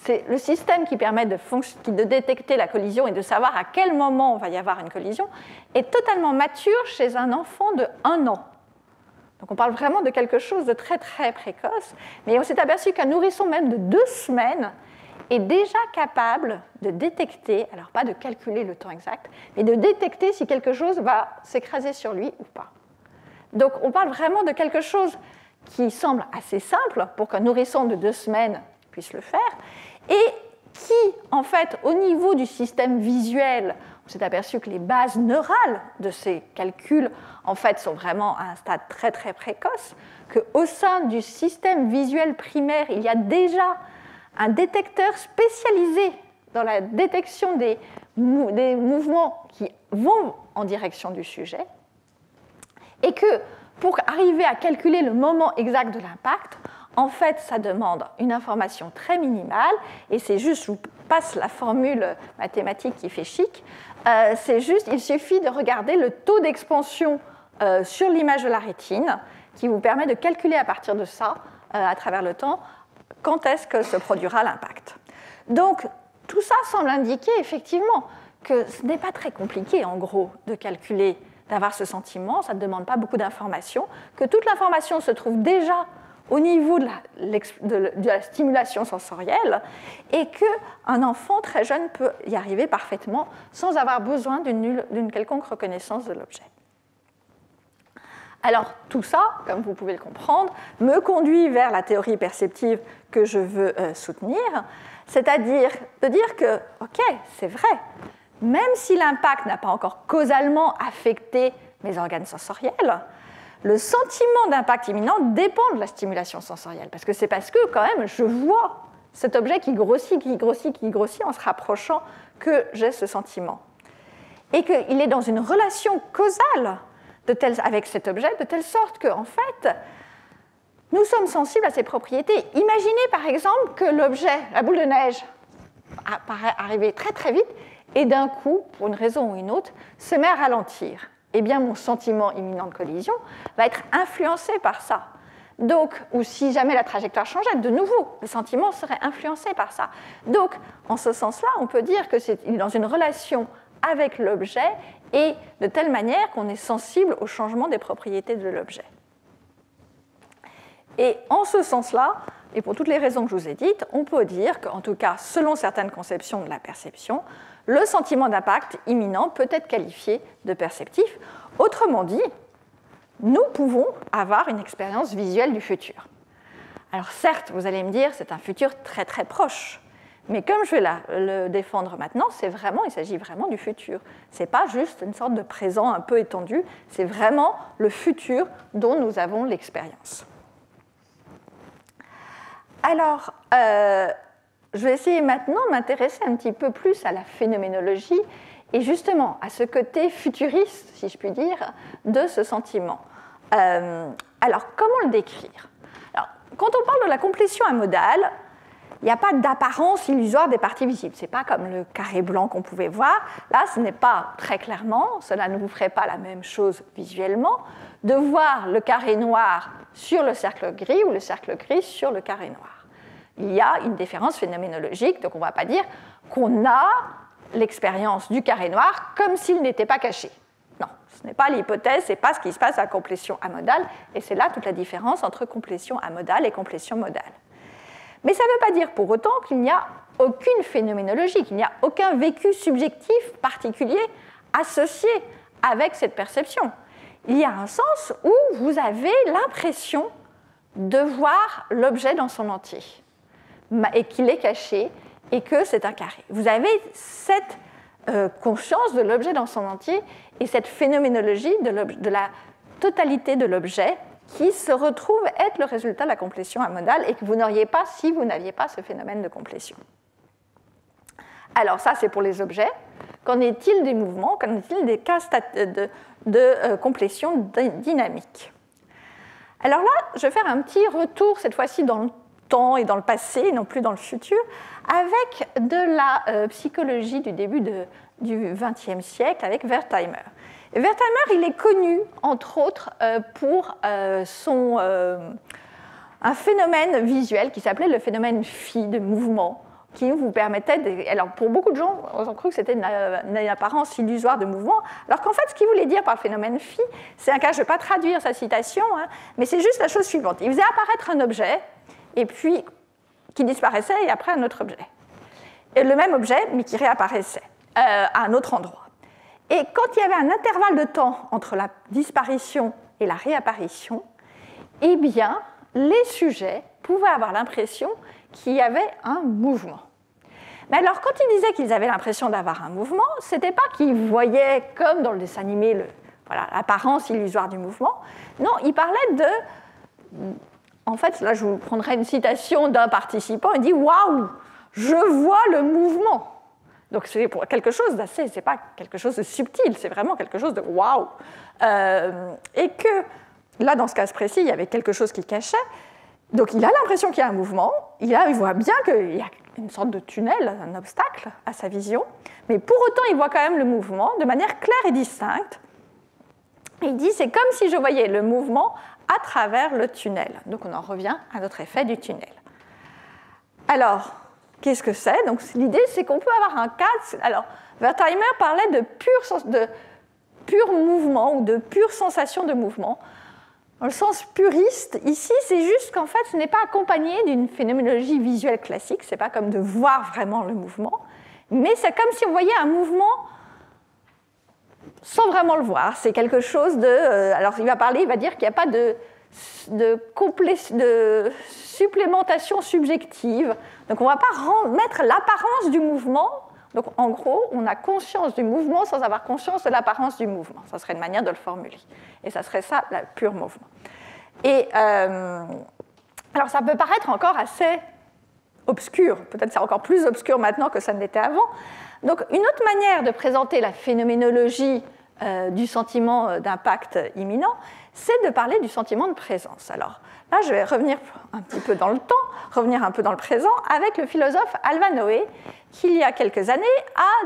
c'est le système qui permet de détecter la collision et de savoir à quel moment il va y avoir une collision est totalement mature chez un enfant de 1 an. Donc on parle vraiment de quelque chose de très très précoce, mais on s'est aperçu qu'un nourrisson même de 2 semaines est déjà capable de détecter, alors pas de calculer le temps exact, mais de détecter si quelque chose va s'écraser sur lui ou pas. Donc on parle vraiment de quelque chose qui semble assez simple pour qu'un nourrisson de 2 semaines puisse le faire, et qui, en fait, au niveau du système visuel, on s'est aperçu que les bases neurales de ces calculs, en fait, sont vraiment à un stade très très précoce, qu'au sein du système visuel primaire, il y a déjà un détecteur spécialisé dans la détection des mouvements qui vont en direction du sujet, et que pour arriver à calculer le moment exact de l'impact, en fait, ça demande une information très minimale, et c'est juste, je vous passe la formule mathématique qui fait chic, c'est juste, il suffit de regarder le taux d'expansion sur l'image de la rétine, qui vous permet de calculer à partir de ça, à travers le temps, quand est-ce que se produira l'impact. Donc, tout ça semble indiquer effectivement que ce n'est pas très compliqué, en gros, de calculer, d'avoir ce sentiment, ça ne demande pas beaucoup d'informations, que toute l'information se trouve déjà au niveau de la stimulation sensorielle et qu'un enfant très jeune peut y arriver parfaitement sans avoir besoin d'une quelconque reconnaissance de l'objet. Alors tout ça, comme vous pouvez le comprendre, me conduit vers la théorie perceptive que je veux soutenir, c'est-à-dire de dire que, ok, c'est vrai, même si l'impact n'a pas encore causalement affecté mes organes sensoriels, le sentiment d'impact imminent dépend de la stimulation sensorielle, parce que c'est parce que, quand même, je vois cet objet qui grossit, qui grossit, qui grossit en se rapprochant que j'ai ce sentiment. Et qu'il est dans une relation causale avec cet objet, de telle sorte qu'en fait, nous sommes sensibles à ses propriétés. Imaginez, par exemple, que l'objet, la boule de neige, paraît arriver très très vite, et d'un coup, pour une raison ou une autre, se met à ralentir. Eh bien, mon sentiment imminent de collision va être influencé par ça. Donc, ou si jamais la trajectoire changeait, de nouveau, le sentiment serait influencé par ça. Donc, en ce sens-là, on peut dire que c'est dans une relation avec l'objet et de telle manière qu'on est sensible au changement des propriétés de l'objet. Et en ce sens-là, et pour toutes les raisons que je vous ai dites, on peut dire qu'en tout cas, selon certaines conceptions de la perception, le sentiment d'impact imminent peut être qualifié de perceptif. Autrement dit, nous pouvons avoir une expérience visuelle du futur. Alors certes, vous allez me dire, c'est un futur très très proche, mais comme je vais le défendre maintenant, il s'agit vraiment du futur. Ce n'est pas juste une sorte de présent un peu étendu, c'est vraiment le futur dont nous avons l'expérience. Alors, je vais essayer maintenant de m'intéresser un petit peu plus à la phénoménologie et justement à ce côté futuriste, si je puis dire, de ce sentiment. Alors, comment le décrire? Alors, quand on parle de la complétion amodale, il n'y a pas d'apparence illusoire des parties visibles. Ce n'est pas comme le carré blanc qu'on pouvait voir. Là, ce n'est pas très clairement, cela ne vous ferait pas la même chose visuellement, de voir le carré noir sur le cercle gris ou le cercle gris sur le carré noir. Il y a une différence phénoménologique, donc on ne va pas dire qu'on a l'expérience du carré noir comme s'il n'était pas caché. Non, ce n'est pas l'hypothèse, ce n'est pas ce qui se passe à la complétion amodale, et c'est là toute la différence entre complétion amodale et complétion modale. Mais ça ne veut pas dire pour autant qu'il n'y a aucune phénoménologie, qu'il n'y a aucun vécu subjectif particulier associé avec cette perception. Il y a un sens où vous avez l'impression de voir l'objet dans son entier, et qu'il est caché, et que c'est un carré. Vous avez cette conscience de l'objet dans son entier, et cette phénoménologie de la totalité de l'objet, qui se retrouve être le résultat de la complétion amodale et que vous n'auriez pas si vous n'aviez pas ce phénomène de complétion. Alors ça, c'est pour les objets. Qu'en est-il des mouvements? Qu'en est-il des cas de complétion dynamique? Alors là, je vais faire un petit retour, cette fois-ci dans le temps et dans le passé, et non plus dans le futur, avec de la psychologie du début du XXe siècle, avec Wertheimer. Wertheimer, il est connu, entre autres, pour un phénomène visuel qui s'appelait le phénomène phi de mouvement, qui vous permettait Alors, pour beaucoup de gens, on a cru que c'était une apparence illusoire de mouvement, alors qu'en fait, ce qu'il voulait dire par le phénomène phi, c'est un cas, je ne vais pas traduire sa citation, mais c'est juste la chose suivante. Il faisait apparaître un objet, et puis qui disparaissait, et après un autre objet. Et le même objet, mais qui réapparaissait à un autre endroit. Et quand il y avait un intervalle de temps entre la disparition et la réapparition, eh bien, les sujets pouvaient avoir l'impression qu'il y avait un mouvement. Mais alors, quand ils disaient qu'ils avaient l'impression d'avoir un mouvement, ce n'était pas qu'ils voyaient, comme dans le dessin animé, l'apparence illusoire du mouvement. Non, ils parlaient de... En fait, là, je vous prendrai une citation d'un participant. Il dit « Waouh, je vois le mouvement ». Donc c'est pour quelque chose d'assez, c'est pas quelque chose de subtil, c'est vraiment quelque chose de waouh. Et que là, dans ce cas précis, il y avait quelque chose qui cachait. Donc il a l'impression qu'il y a un mouvement, il voit bien qu'il y a une sorte de tunnel, un obstacle à sa vision, mais pour autant il voit quand même le mouvement de manière claire et distincte. Et il dit c'est comme si je voyais le mouvement à travers le tunnel. Donc on en revient à notre effet du tunnel. Alors, Qu'est-ce que c'est? Donc l'idée, c'est qu'on peut avoir un cas. Alors, Wertheimer parlait de pur mouvement ou de pure sensation de mouvement. Dans le sens puriste, ici, c'est juste qu'en fait, ce n'est pas accompagné d'une phénoménologie visuelle classique. C'est pas comme de voir vraiment le mouvement, mais c'est comme si on voyait un mouvement sans vraiment le voir. C'est quelque chose de. Alors, il va dire qu'il n'y a pas de supplémentation subjective. Donc on ne va pas mettre l'apparence du mouvement. Donc en gros, on a conscience du mouvement sans avoir conscience de l'apparence du mouvement. Ça serait une manière de le formuler. Et ça serait ça, le pur mouvement. Et alors ça peut paraître encore assez obscur. Peut-être c'est encore plus obscur maintenant que ça ne l'était avant. Donc une autre manière de présenter la phénoménologie du sentiment d'impact imminent, c'est de parler du sentiment de présence. Alors là, je vais revenir un petit peu dans le temps, revenir un peu dans le présent, avec le philosophe Alva Noé, qui il y a quelques années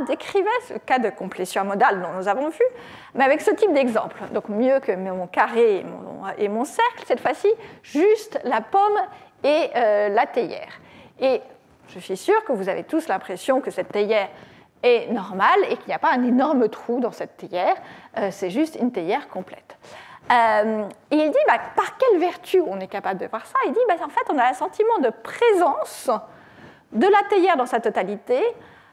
décrivait ce cas de complétion modale dont nous avons vu, mais avec ce type d'exemple. Donc mieux que mon carré et mon cercle, cette fois-ci, juste la pomme et la théière. Et je suis sûre que vous avez tous l'impression que cette théière est normale et qu'il n'y a pas un énorme trou dans cette théière, c'est juste une théière complète. Et il dit, par quelle vertu on est capable de voir ça? Il dit, en fait, on a un sentiment de présence de la théière dans sa totalité,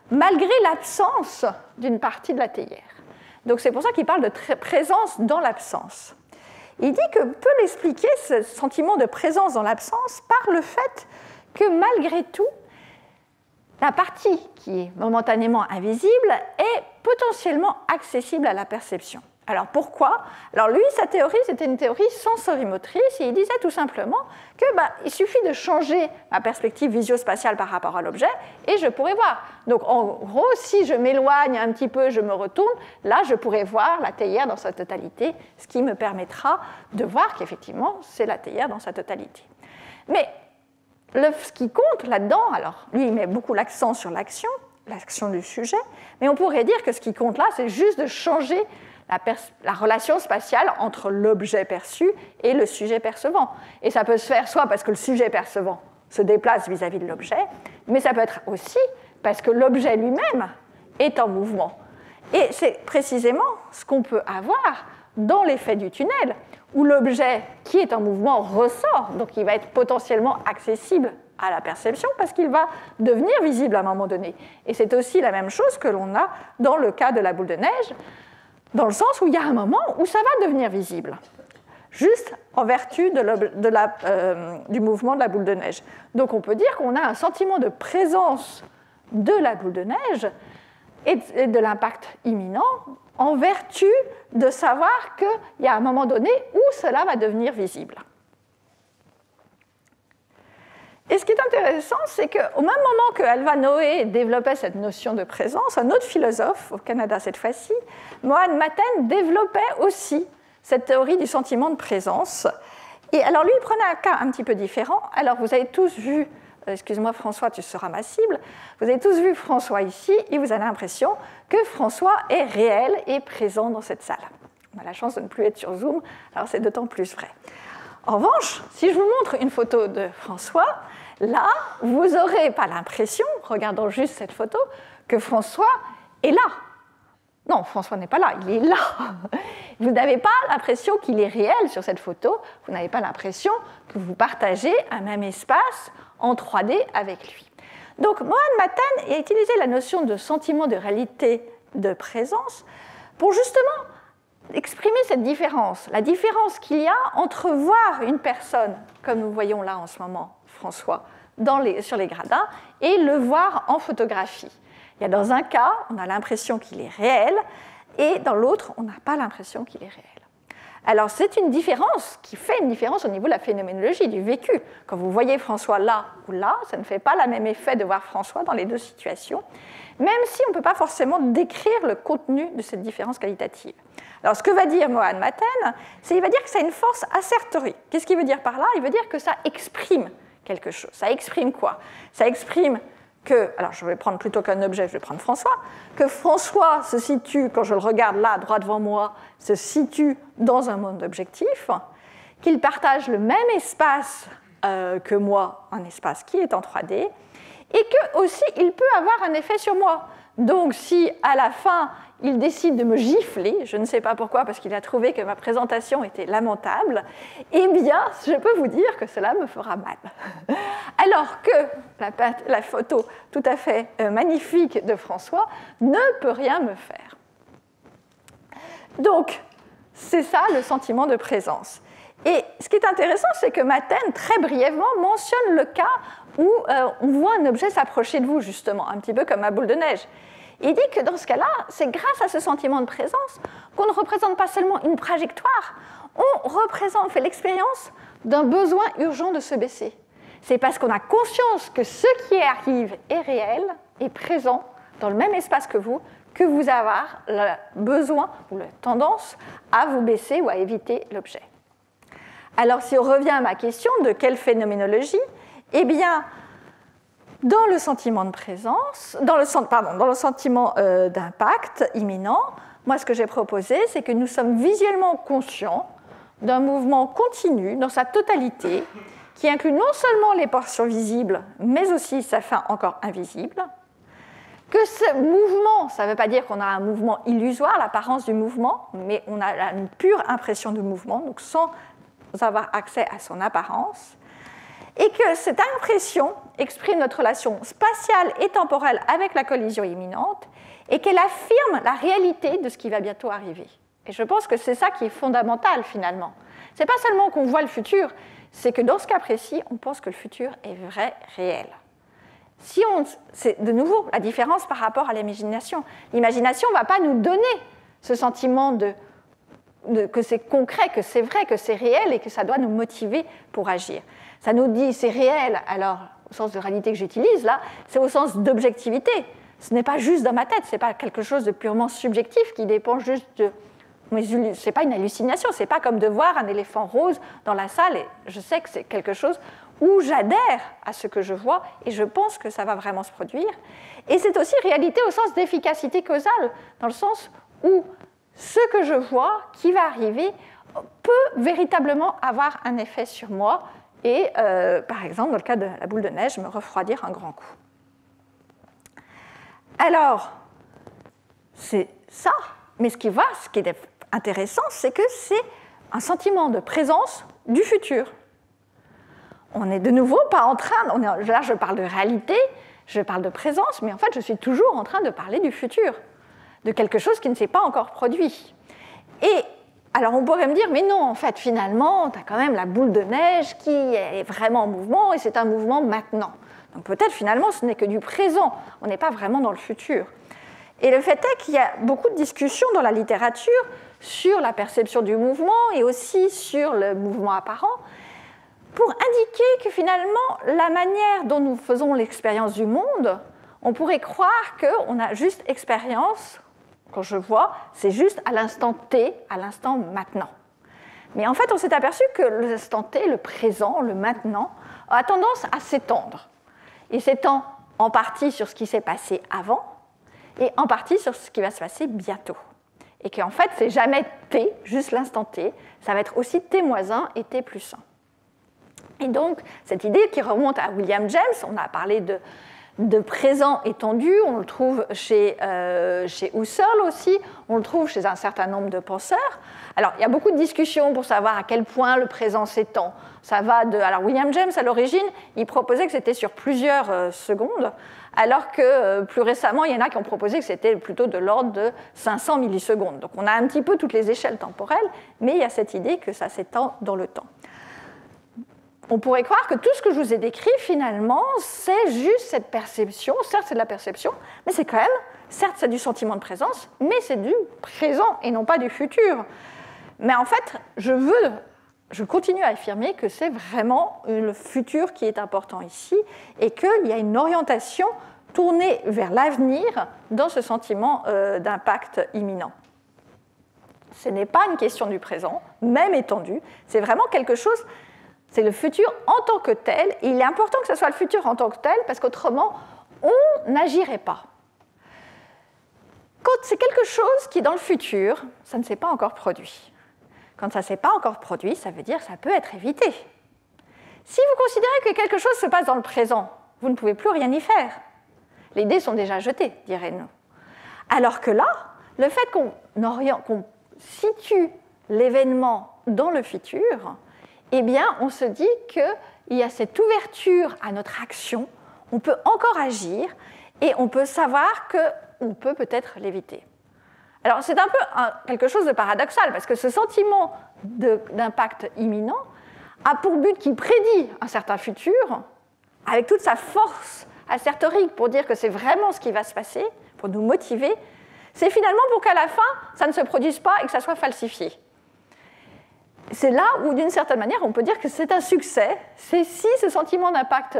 malgré l'absence d'une partie de la théière. Donc c'est pour ça qu'il parle de présence dans l'absence. Il dit que peut l'expliquer, ce sentiment de présence dans l'absence, par le fait que malgré tout, la partie qui est momentanément invisible est potentiellement accessible à la perception. Alors pourquoi? Alors lui, sa théorie, c'était une théorie sensorimotrice, et il disait tout simplement que il suffit de changer ma perspective visio-spatiale par rapport à l'objet, et je pourrais voir. Donc en gros, si je m'éloigne un petit peu, je me retourne, là je pourrais voir la théière dans sa totalité, ce qui me permettra de voir qu'effectivement, c'est la théière dans sa totalité. Mais ce qui compte là-dedans, alors lui, il met beaucoup l'accent sur l'action du sujet, mais on pourrait dire que ce qui compte là, c'est juste de changer la relation spatiale entre l'objet perçu et le sujet percevant. Et ça peut se faire soit parce que le sujet percevant se déplace vis-à-vis de l'objet, mais ça peut être aussi parce que l'objet lui-même est en mouvement. Et c'est précisément ce qu'on peut avoir dans l'effet du tunnel, où l'objet qui est en mouvement ressort, donc il va être potentiellement accessible à la perception parce qu'il va devenir visible à un moment donné. Et c'est aussi la même chose que l'on a dans le cas de la boule de neige, dans le sens où il y a un moment où ça va devenir visible, juste en vertu du mouvement de la boule de neige. Donc on peut dire qu'on a un sentiment de présence de la boule de neige et de l'impact imminent en vertu de savoir qu'il y a un moment donné où cela va devenir visible. Et ce qui est intéressant, c'est qu'au même moment que Alva Noé développait cette notion de présence, un autre philosophe, au Canada cette fois-ci, Mohan Maten, développait aussi cette théorie du sentiment de présence. Et alors lui, il prenait un cas un petit peu différent. Alors vous avez tous vu, excuse-moi François, tu seras ma cible, vous avez tous vu François ici, et vous avez l'impression que François est réel et présent dans cette salle. On a la chance de ne plus être sur Zoom, alors c'est d'autant plus vrai. En revanche, si je vous montre une photo de François, là, vous n'aurez pas l'impression, regardant juste cette photo, que François est là. Non, François n'est pas là, il est là. Vous n'avez pas l'impression qu'il est réel sur cette photo, vous n'avez pas l'impression que vous partagez un même espace en 3D avec lui. Donc, Mohan Maten a utilisé la notion de sentiment de réalité de présence pour justement exprimer cette différence, la différence qu'il y a entre voir une personne, comme nous voyons là en ce moment, François, sur les gradins, et le voir en photographie. Il y a dans un cas, on a l'impression qu'il est réel, et dans l'autre, on n'a pas l'impression qu'il est réel. Alors c'est une différence qui fait une différence au niveau de la phénoménologie, du vécu. Quand vous voyez François là ou là, ça ne fait pas le même effet de voir François dans les deux situations, même si on ne peut pas forcément décrire le contenu de cette différence qualitative. Alors ce que va dire Mohan Maten, c'est qu'il va dire que ça a une force assertorique. Qu'est-ce qu'il veut dire par là? Il veut dire que ça exprime quelque chose. Ça exprime quoi? Ça exprime que, alors je vais prendre plutôt qu'un objet, je vais prendre François, que François se situe, quand je le regarde là, droit devant moi, se situe dans un monde objectif, qu'il partage le même espace que moi, un espace qui est en 3D, et que aussi il peut avoir un effet sur moi. Donc si à la fin il décide de me gifler, je ne sais pas pourquoi, parce qu'il a trouvé que ma présentation était lamentable, eh bien je peux vous dire que cela me fera mal. Alors que la photo tout à fait magnifique de François ne peut rien me faire. Donc c'est ça le sentiment de présence. Et ce qui est intéressant, c'est que Maten, très brièvement, mentionne le cas où on voit un objet s'approcher de vous, justement, un petit peu comme ma boule de neige. Il dit que dans ce cas-là, c'est grâce à ce sentiment de présence qu'on ne représente pas seulement une trajectoire, on fait l'expérience d'un besoin urgent de se baisser. C'est parce qu'on a conscience que ce qui arrive est réel, est présent dans le même espace que vous avez le besoin ou la tendance à vous baisser ou à éviter l'objet. Alors, si on revient à ma question de quelle phénoménologie, eh bien, dans le sentiment de présence, dans le sentiment d'impact imminent, moi, ce que j'ai proposé, c'est que nous sommes visuellement conscients d'un mouvement continu dans sa totalité, qui inclut non seulement les portions visibles, mais aussi sa fin encore invisible, que ce mouvement, ça ne veut pas dire qu'on a un mouvement illusoire, l'apparence du mouvement, mais on a une pure impression de mouvement, donc sans avoir accès à son apparence, et que cette impression exprime notre relation spatiale et temporelle avec la collision imminente, et qu'elle affirme la réalité de ce qui va bientôt arriver. Et je pense que c'est ça qui est fondamental, finalement. Ce n'est pas seulement qu'on voit le futur, c'est que dans ce cas précis, on pense que le futur est vrai, réel. C'est de nouveau la différence par rapport à l'imagination. L'imagination ne va pas nous donner ce sentiment que c'est concret, que c'est vrai, que c'est réel et que ça doit nous motiver pour agir. Ça nous dit c'est réel, alors au sens de réalité que j'utilise là, c'est au sens d'objectivité. Ce n'est pas juste dans ma tête, ce n'est pas quelque chose de purement subjectif qui dépend juste de... Ce n'est pas une hallucination, ce n'est pas comme de voir un éléphant rose dans la salle et je sais que c'est quelque chose où j'adhère à ce que je vois et je pense que ça va vraiment se produire. Et c'est aussi réalité au sens d'efficacité causale, dans le sens où ce que je vois qui va arriver peut véritablement avoir un effet sur moi et, par exemple, dans le cas de la boule de neige, me refroidir un grand coup. Alors, c'est ça, mais ce qui est intéressant, c'est que c'est un sentiment de présence du futur. On n'est de nouveau pas en train, là je parle de réalité, je parle de présence, mais en fait je suis toujours en train de parler du futur, de quelque chose qui ne s'est pas encore produit. Et alors on pourrait me dire, mais non, en fait finalement, tu as quand même la boule de neige qui est vraiment en mouvement et c'est un mouvement maintenant. Donc peut-être finalement ce n'est que du présent, on n'est pas vraiment dans le futur. Et le fait est qu'il y a beaucoup de discussions dans la littérature sur la perception du mouvement et aussi sur le mouvement apparent, pour indiquer que finalement, la manière dont nous faisons l'expérience du monde, on pourrait croire qu'on a juste expérience, quand je vois, c'est juste à l'instant T, à l'instant maintenant. Mais en fait, on s'est aperçu que l'instant T, le présent, le maintenant, a tendance à s'étendre. Il s'étend en partie sur ce qui s'est passé avant et en partie sur ce qui va se passer bientôt. Et qu'en fait, c'est jamais T, juste l'instant T, ça va être aussi T-1 et T+1. Et donc, cette idée qui remonte à William James, on a parlé de présent étendu, on le trouve chez Husserl aussi, on le trouve chez un certain nombre de penseurs. Alors, il y a beaucoup de discussions pour savoir à quel point le présent s'étend. Ça va de... Alors, William James, à l'origine, il proposait que c'était sur plusieurs secondes, alors que plus récemment, il y en a qui ont proposé que c'était plutôt de l'ordre de 500 millisecondes. Donc, on a un petit peu toutes les échelles temporelles, mais il y a cette idée que ça s'étend dans le temps. On pourrait croire que tout ce que je vous ai décrit, finalement, c'est juste cette perception. Certes, c'est de la perception, mais c'est quand même, certes, c'est du sentiment de présence, mais c'est du présent et non pas du futur. Mais en fait, je continue à affirmer que c'est vraiment le futur qui est important ici et qu'il y a une orientation tournée vers l'avenir dans ce sentiment d'impact imminent. Ce n'est pas une question du présent, même étendu, c'est vraiment quelque chose... C'est le futur en tant que tel, et il est important que ce soit le futur en tant que tel, parce qu'autrement, on n'agirait pas. Quand c'est quelque chose qui est dans le futur, ça ne s'est pas encore produit. Quand ça ne s'est pas encore produit, ça veut dire que ça peut être évité. Si vous considérez que quelque chose se passe dans le présent, vous ne pouvez plus rien y faire. Les dés sont déjà jetés, dirait-nous. Alors que là, le fait qu'on situe l'événement dans le futur, eh bien, on se dit qu'il y a cette ouverture à notre action, on peut encore agir et on peut savoir qu'on peut peut-être l'éviter. Alors, c'est un peu quelque chose de paradoxal, parce que ce sentiment d'impact imminent a pour but qu'il prédit un certain futur, avec toute sa force assertorique pour dire que c'est vraiment ce qui va se passer, pour nous motiver, c'est finalement pour qu'à la fin, ça ne se produise pas et que ça soit falsifié. C'est là où, d'une certaine manière, on peut dire que c'est un succès, c'est si ce sentiment d'impact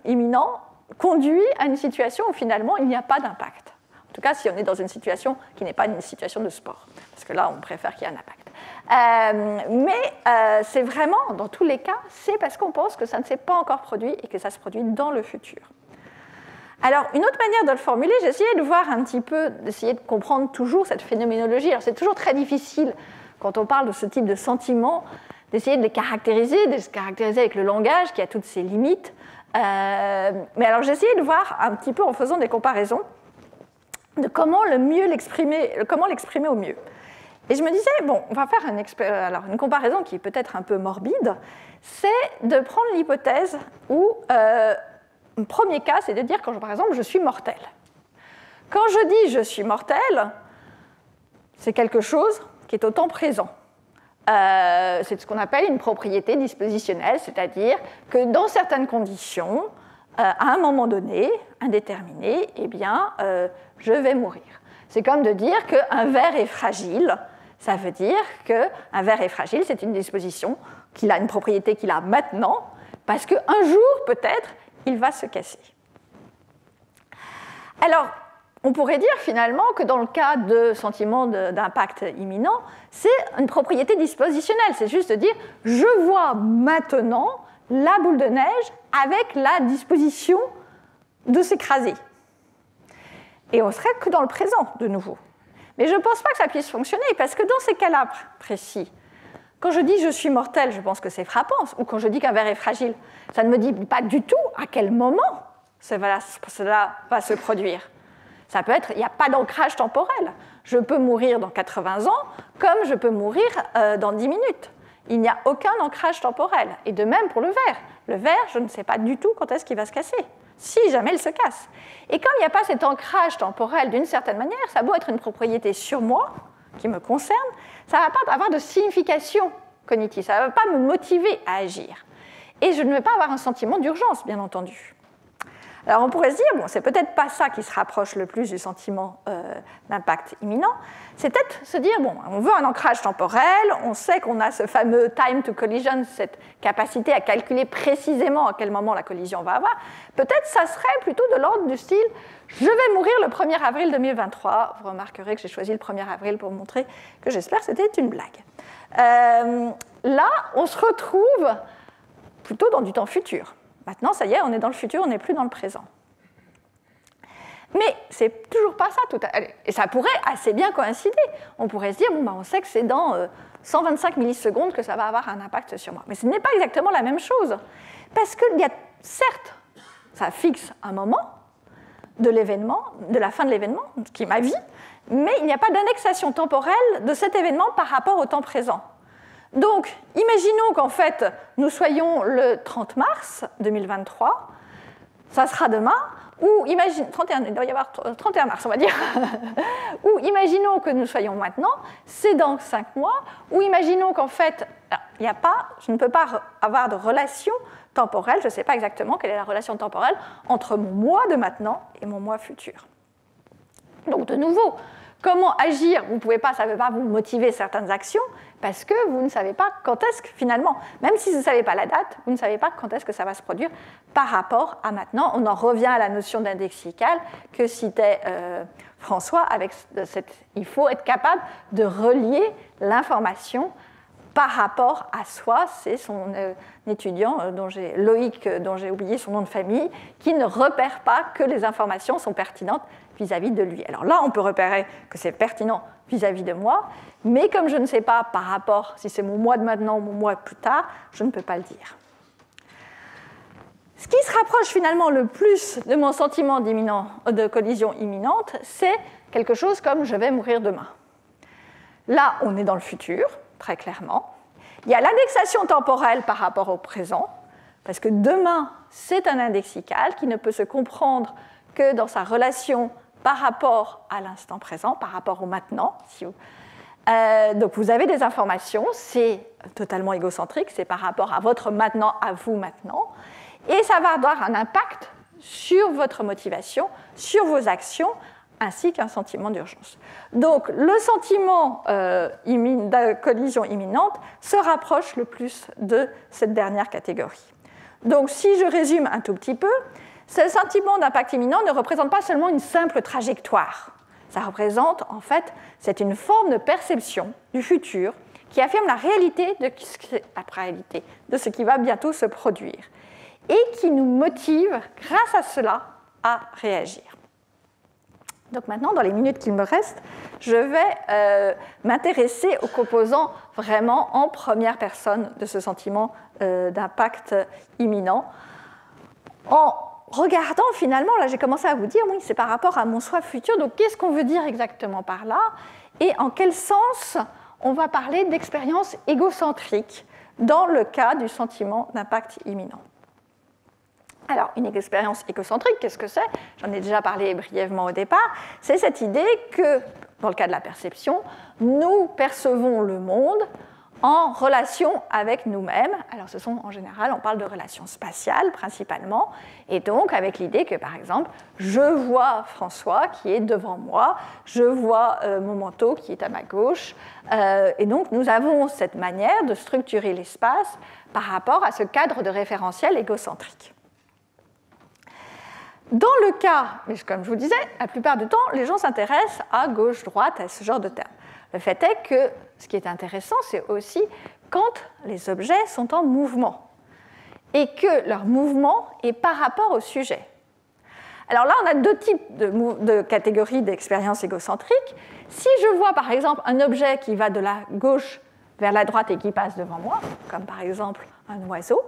imminent conduit à une situation où finalement il n'y a pas d'impact. En tout cas, si on est dans une situation qui n'est pas une situation de sport, parce que là, on préfère qu'il y ait un impact. Mais c'est vraiment, dans tous les cas, c'est parce qu'on pense que ça ne s'est pas encore produit et que ça se produit dans le futur. Alors, une autre manière de le formuler, j'ai essayé de voir un petit peu, d'essayer de comprendre toujours cette phénoménologie. Alors, c'est toujours très difficile, quand on parle de ce type de sentiments, d'essayer de les caractériser avec le langage qui a toutes ses limites. Mais alors, j'ai essayé de voir un petit peu en faisant des comparaisons de comment l'exprimer au mieux. Et je me disais, bon, on va faire une comparaison qui est peut-être un peu morbide, c'est de prendre l'hypothèse où, le premier cas, c'est de dire, par exemple, je suis mortel. Quand je dis je suis mortel, c'est quelque chose qui est au temps présent. C'est ce qu'on appelle une propriété dispositionnelle, c'est-à-dire que dans certaines conditions, à un moment donné, indéterminé, eh bien, je vais mourir. C'est comme de dire qu'un verre est fragile. Ça veut dire qu'un verre est fragile, c'est une disposition qu'il a une propriété qu'il a maintenant, parce qu'un jour, peut-être, il va se casser. Alors, on pourrait dire finalement que dans le cas de sentiments d'impact imminent, c'est une propriété dispositionnelle. C'est juste de dire, je vois maintenant la boule de neige avec la disposition de s'écraser. Et on serait que dans le présent, de nouveau. Mais je ne pense pas que ça puisse fonctionner, parce que dans ces cas-là précis, quand je dis je suis mortel, je pense que c'est frappant, ou quand je dis qu'un verre est fragile, ça ne me dit pas du tout à quel moment cela va se produire. Ça peut être, il n'y a pas d'ancrage temporel. Je peux mourir dans 80 ans, comme je peux mourir dans 10 minutes. Il n'y a aucun ancrage temporel. Et de même pour le verre. Le verre, je ne sais pas du tout quand est-ce qu'il va se casser, si jamais il se casse. Et comme il n'y a pas cet ancrage temporel d'une certaine manière, ça a beau être une propriété sur moi, qui me concerne, ça ne va pas avoir de signification cognitive, ça ne va pas me motiver à agir. Et je ne vais pas avoir un sentiment d'urgence, bien entendu. Alors on pourrait se dire, bon, c'est peut-être pas ça qui se rapproche le plus du sentiment d'impact imminent, c'est peut-être se dire, bon, on veut un ancrage temporel, on sait qu'on a ce fameux time to collision, cette capacité à calculer précisément à quel moment la collision va avoir, peut-être ça serait plutôt de l'ordre du style, je vais mourir le 1er avril 2023, vous remarquerez que j'ai choisi le 1er avril pour montrer que j'espère que c'était une blague. Là, on se retrouve plutôt dans du temps futur. Maintenant, ça y est, on est dans le futur, on n'est plus dans le présent. Mais c'est toujours pas ça. Et ça pourrait assez bien coïncider. On pourrait se dire, bon, on sait que c'est dans 125 millisecondes que ça va avoir un impact sur moi. Mais ce n'est pas exactement la même chose. Parce que, certes, ça fixe un moment de l'événement, de la fin de l'événement, qui est ma vie, mais il n'y a pas d'annexation temporelle de cet événement par rapport au temps présent. Donc, imaginons qu'en fait, nous soyons le 30 mars 2023, ça sera demain, ou il doit y avoir 31 mars, on va dire, ou imaginons que nous soyons maintenant, c'est dans 5 mois, ou imaginons qu'en fait, je ne peux pas avoir de relation temporelle, je ne sais pas exactement quelle est la relation temporelle entre mon moi de maintenant et mon moi futur. Donc, de nouveau, comment agir? Vous ne pouvez pas, ça ne veut pas vous motiver certaines actions, parce que vous ne savez pas quand est-ce que, finalement, même si vous ne savez pas la date, vous ne savez pas quand est-ce que ça va se produire par rapport à maintenant. On en revient à la notion d'index lexical que citait François, avec il faut être capable de relier l'information par rapport à soi. C'est son étudiant, Loïc, dont j'ai oublié son nom de famille, qui ne repère pas que les informations sont pertinentes vis-à-vis de lui. Alors là, on peut repérer que c'est pertinent vis-à-vis de moi, mais comme je ne sais pas par rapport, si c'est mon moi de maintenant ou mon moi plus tard, je ne peux pas le dire. Ce qui se rapproche finalement le plus de mon sentiment de collision imminente, c'est quelque chose comme « je vais mourir demain ». Là, on est dans le futur, très clairement. Il y a l'indexation temporelle par rapport au présent, parce que demain, c'est un indexical qui ne peut se comprendre que dans sa relation par rapport à l'instant présent, par rapport au maintenant. Donc vous avez des informations, c'est totalement égocentrique, c'est par rapport à votre maintenant, à vous maintenant, et ça va avoir un impact sur votre motivation, sur vos actions, ainsi qu'un sentiment d'urgence. Donc le sentiment de collision imminente se rapproche le plus de cette dernière catégorie. Donc si je résume un tout petit peu, ce sentiment d'impact imminent ne représente pas seulement une simple trajectoire. Ça représente, en fait, c'est une forme de perception du futur qui affirme la réalité de ce qui va bientôt se produire et qui nous motive, grâce à cela, à réagir. Donc maintenant, dans les minutes qu'il me reste, je vais m'intéresser aux composants vraiment en première personne de ce sentiment d'impact imminent. En regardant finalement, là j'ai commencé à vous dire, oui, c'est par rapport à mon soi futur, donc qu'est-ce qu'on veut dire exactement par là? Et en quel sens on va parler d'expérience égocentrique dans le cas du sentiment d'impact imminent? Alors, une expérience égocentrique, qu'est-ce que c'est? J'en ai déjà parlé brièvement au départ. C'est cette idée que, dans le cas de la perception, nous percevons le monde en relation avec nous-mêmes. Alors, ce sont en général, on parle de relations spatiales principalement, et donc avec l'idée que, par exemple, je vois François qui est devant moi, je vois mon manteau qui est à ma gauche, et donc nous avons cette manière de structurer l'espace par rapport à ce cadre de référentiel égocentrique. Dans le cas, mais comme je vous disais, la plupart du temps, les gens s'intéressent à gauche-droite, à ce genre de termes. Le fait est que ce qui est intéressant, c'est aussi quand les objets sont en mouvement et que leur mouvement est par rapport au sujet. Alors là, on a deux types de catégories d'expériences égocentriques. Si je vois par exemple un objet qui va de la gauche vers la droite et qui passe devant moi, comme par exemple un oiseau,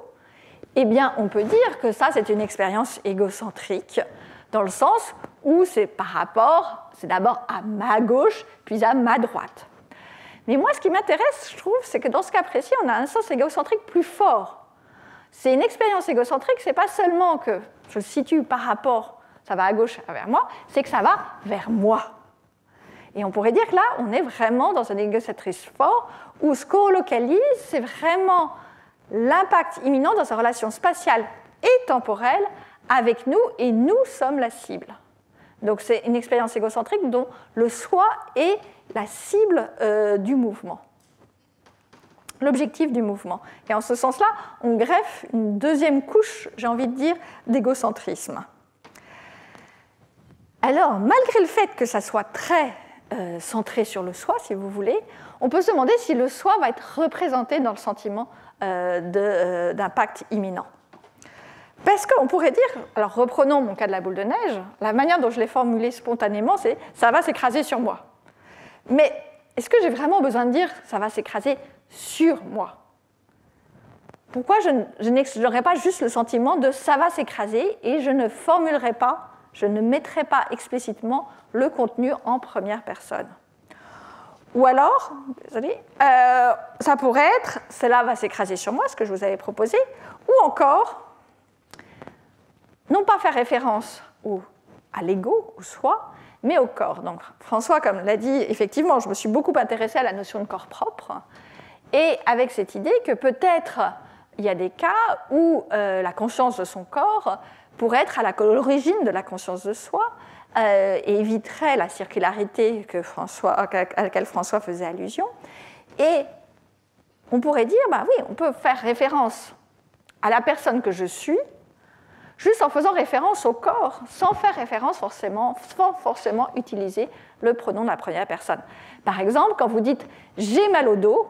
eh bien, on peut dire que ça, c'est une expérience égocentrique, dans le sens où c'est par rapport, c'est d'abord à ma gauche, puis à ma droite. Mais moi, ce qui m'intéresse, je trouve, c'est que dans ce cas précis, on a un sens égocentrique plus fort. C'est une expérience égocentrique, c'est pas seulement que je situe par rapport, ça va à gauche vers moi, c'est que ça va vers moi. Et on pourrait dire que là, on est vraiment dans un égocentrisme fort, où ce qu'on localise, c'est vraiment l'impact imminent dans sa relation spatiale et temporelle avec nous, et nous sommes la cible. Donc c'est une expérience égocentrique dont le soi est la cible du mouvement, l'objectif du mouvement. Et en ce sens-là, on greffe une deuxième couche, j'ai envie de dire, d'égocentrisme. Alors, malgré le fait que ça soit très centré sur le soi, si vous voulez, on peut se demander si le soi va être représenté dans le sentiment d'impact imminent. Parce qu'on pourrait dire, alors reprenons mon cas de la boule de neige, la manière dont je l'ai formulé spontanément, c'est « ça va s'écraser sur moi ». Mais est-ce que j'ai vraiment besoin de dire « ça va s'écraser sur moi » ? Pourquoi je n'aurais pas juste le sentiment de « ça va s'écraser » et je ne formulerai pas, je ne mettrai pas explicitement le contenu en première personne ? Ou alors, ça pourrait être « cela va s'écraser sur moi », ce que je vous avais proposé, ou encore, non pas faire référence à l'ego, au soi, mais au corps. Donc François, comme l'a dit, effectivement, je me suis beaucoup intéressée à la notion de corps propre, et avec cette idée que peut-être il y a des cas où la conscience de son corps pourrait être à l'origine de la conscience de soi, et éviterait la circularité à laquelle François faisait allusion. Et on pourrait dire, bah oui, on peut faire référence à la personne que je suis, juste en faisant référence au corps, sans forcément utiliser le pronom de la première personne. Par exemple, quand vous dites « j'ai mal au dos »,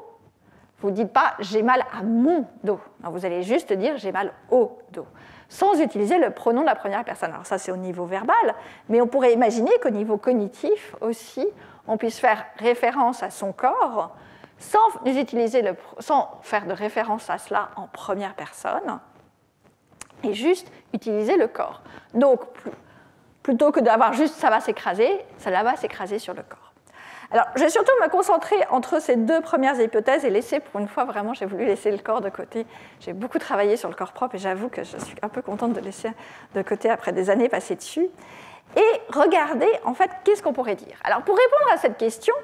vous ne dites pas « j'ai mal à mon dos ». Non, vous allez juste dire « j'ai mal au dos », sans utiliser le pronom de la première personne. Alors ça, c'est au niveau verbal, mais on pourrait imaginer qu'au niveau cognitif aussi, on puisse faire référence à son corps sans faire de référence à cela en première personne, et juste utiliser le corps. Donc, plutôt que d'avoir juste ça va s'écraser, cela va s'écraser sur le corps. Alors, je vais surtout me concentrer entre ces deux premières hypothèses et laisser, pour une fois, vraiment, j'ai voulu laisser le corps de côté. J'ai beaucoup travaillé sur le corps propre et j'avoue que je suis un peu contente de laisser de côté après des années passées dessus. Et regarder, en fait, qu'est-ce qu'on pourrait dire. Alors, pour répondre à cette question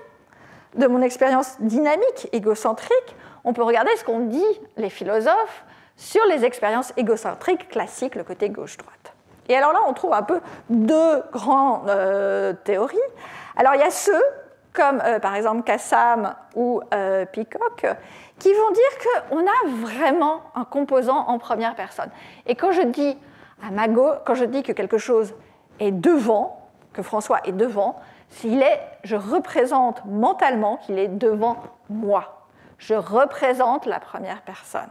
de mon expérience dynamique, égocentrique, on peut regarder ce qu'ont dit les philosophes sur les expériences égocentriques classiques, le côté gauche-droite. Et alors là, on trouve un peu deux grandes théories. Alors, il y a ceux, comme par exemple Kassam ou Peacock, qui vont dire qu'on a vraiment un composant en première personne. Et quand je dis à ma gauche, quand je dis que quelque chose est devant, que François est devant, je représente mentalement qu'il est devant moi. Je représente la première personne.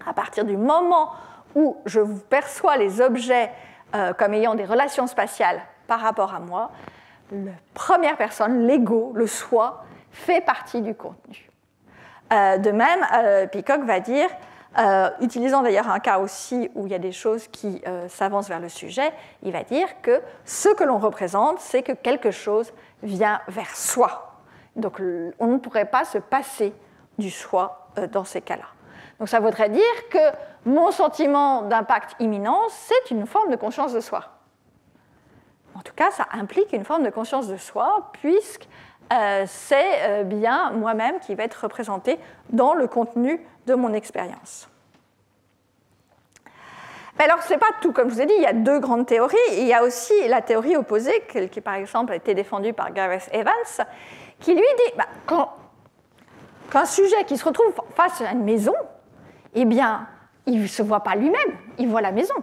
À partir du moment où je perçois les objets comme ayant des relations spatiales par rapport à moi, la première personne, l'ego, le soi, fait partie du contenu. De même, Peacock va dire, utilisant d'ailleurs un cas aussi où il y a des choses qui s'avancent vers le sujet, il va dire que ce que l'on représente, c'est que quelque chose vient vers soi. Donc on ne pourrait pas se passer du soi dans ces cas-là. Donc ça voudrait dire que mon sentiment d'impact imminent, c'est une forme de conscience de soi. En tout cas, ça implique une forme de conscience de soi, puisque c'est bien moi-même qui va être représenté dans le contenu de mon expérience. Alors, ce n'est pas tout, comme je vous ai dit, il y a deux grandes théories. Il y a aussi la théorie opposée, qui par exemple a été défendue par Gareth Evans, qui lui dit qu'un sujet qui se retrouve face à une maison, eh bien, il ne se voit pas lui-même, il voit la maison.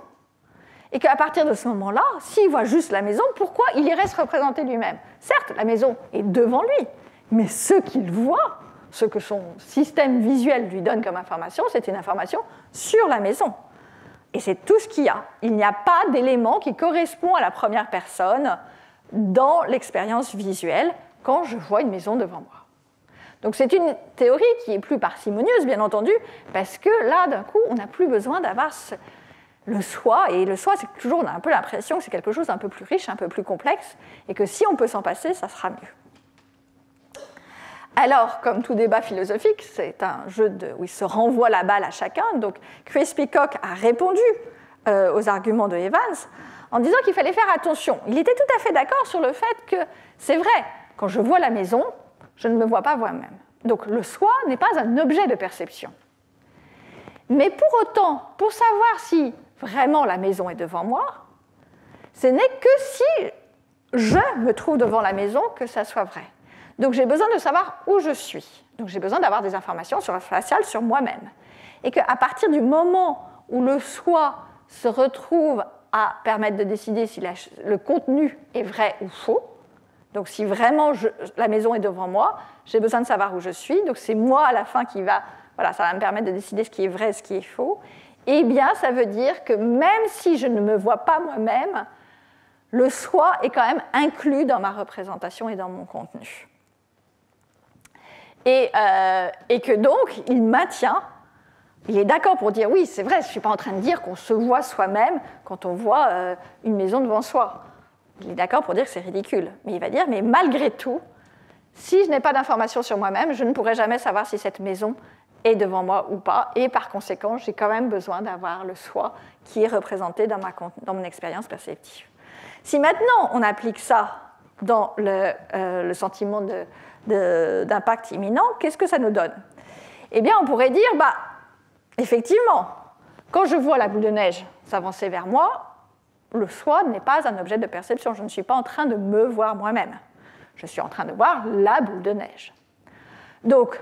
Et qu'à partir de ce moment-là, s'il voit juste la maison, pourquoi il irait se représenter lui-même? Certes, la maison est devant lui, mais ce qu'il voit, ce que son système visuel lui donne comme information, c'est une information sur la maison. Et c'est tout ce qu'il y a. Il n'y a pas d'élément qui correspond à la première personne dans l'expérience visuelle quand je vois une maison devant moi. Donc c'est une théorie qui est plus parcimonieuse, bien entendu, parce que là, d'un coup, on n'a plus besoin d'avoir le soi, et le soi, c'est toujours, on a un peu l'impression que c'est quelque chose d'un peu plus riche, un peu plus complexe, et que si on peut s'en passer, ça sera mieux. Alors, comme tout débat philosophique, c'est un jeu où il se renvoie la balle à chacun. Donc, Chris Peacock a répondu aux arguments de Evans en disant qu'il fallait faire attention. Il était tout à fait d'accord sur le fait que c'est vrai, quand je vois la maison, je ne me vois pas moi-même. Donc, le soi n'est pas un objet de perception. Mais pour autant, pour savoir si vraiment la maison est devant moi, ce n'est que si je me trouve devant la maison que ça soit vrai. Donc j'ai besoin de savoir où je suis. Donc j'ai besoin d'avoir des informations spatiales sur moi-même. Et qu'à partir du moment où le soi se retrouve à permettre de décider si le contenu est vrai ou faux, donc si vraiment la maison est devant moi, j'ai besoin de savoir où je suis, donc c'est moi à la fin qui va... Voilà, ça va me permettre de décider ce qui est vrai et ce qui est faux. Eh bien, ça veut dire que même si je ne me vois pas moi-même, le soi est quand même inclus dans ma représentation et dans mon contenu. Et que donc, il maintient, il est d'accord pour dire, oui, c'est vrai, je ne suis pas en train de dire qu'on se voit soi-même quand on voit une maison devant soi. Il est d'accord pour dire que c'est ridicule. Mais il va dire, mais malgré tout, si je n'ai pas d'informations sur moi-même, je ne pourrai jamais savoir si cette maison est devant moi ou pas, et par conséquent, j'ai quand même besoin d'avoir le soi qui est représenté dans mon expérience perceptive. Si maintenant on applique ça dans le sentiment d'impact imminent, qu'est-ce que ça nous donne? Eh bien, on pourrait dire, effectivement, quand je vois la boule de neige s'avancer vers moi, le soi n'est pas un objet de perception, je ne suis pas en train de me voir moi-même, je suis en train de voir la boule de neige. Donc,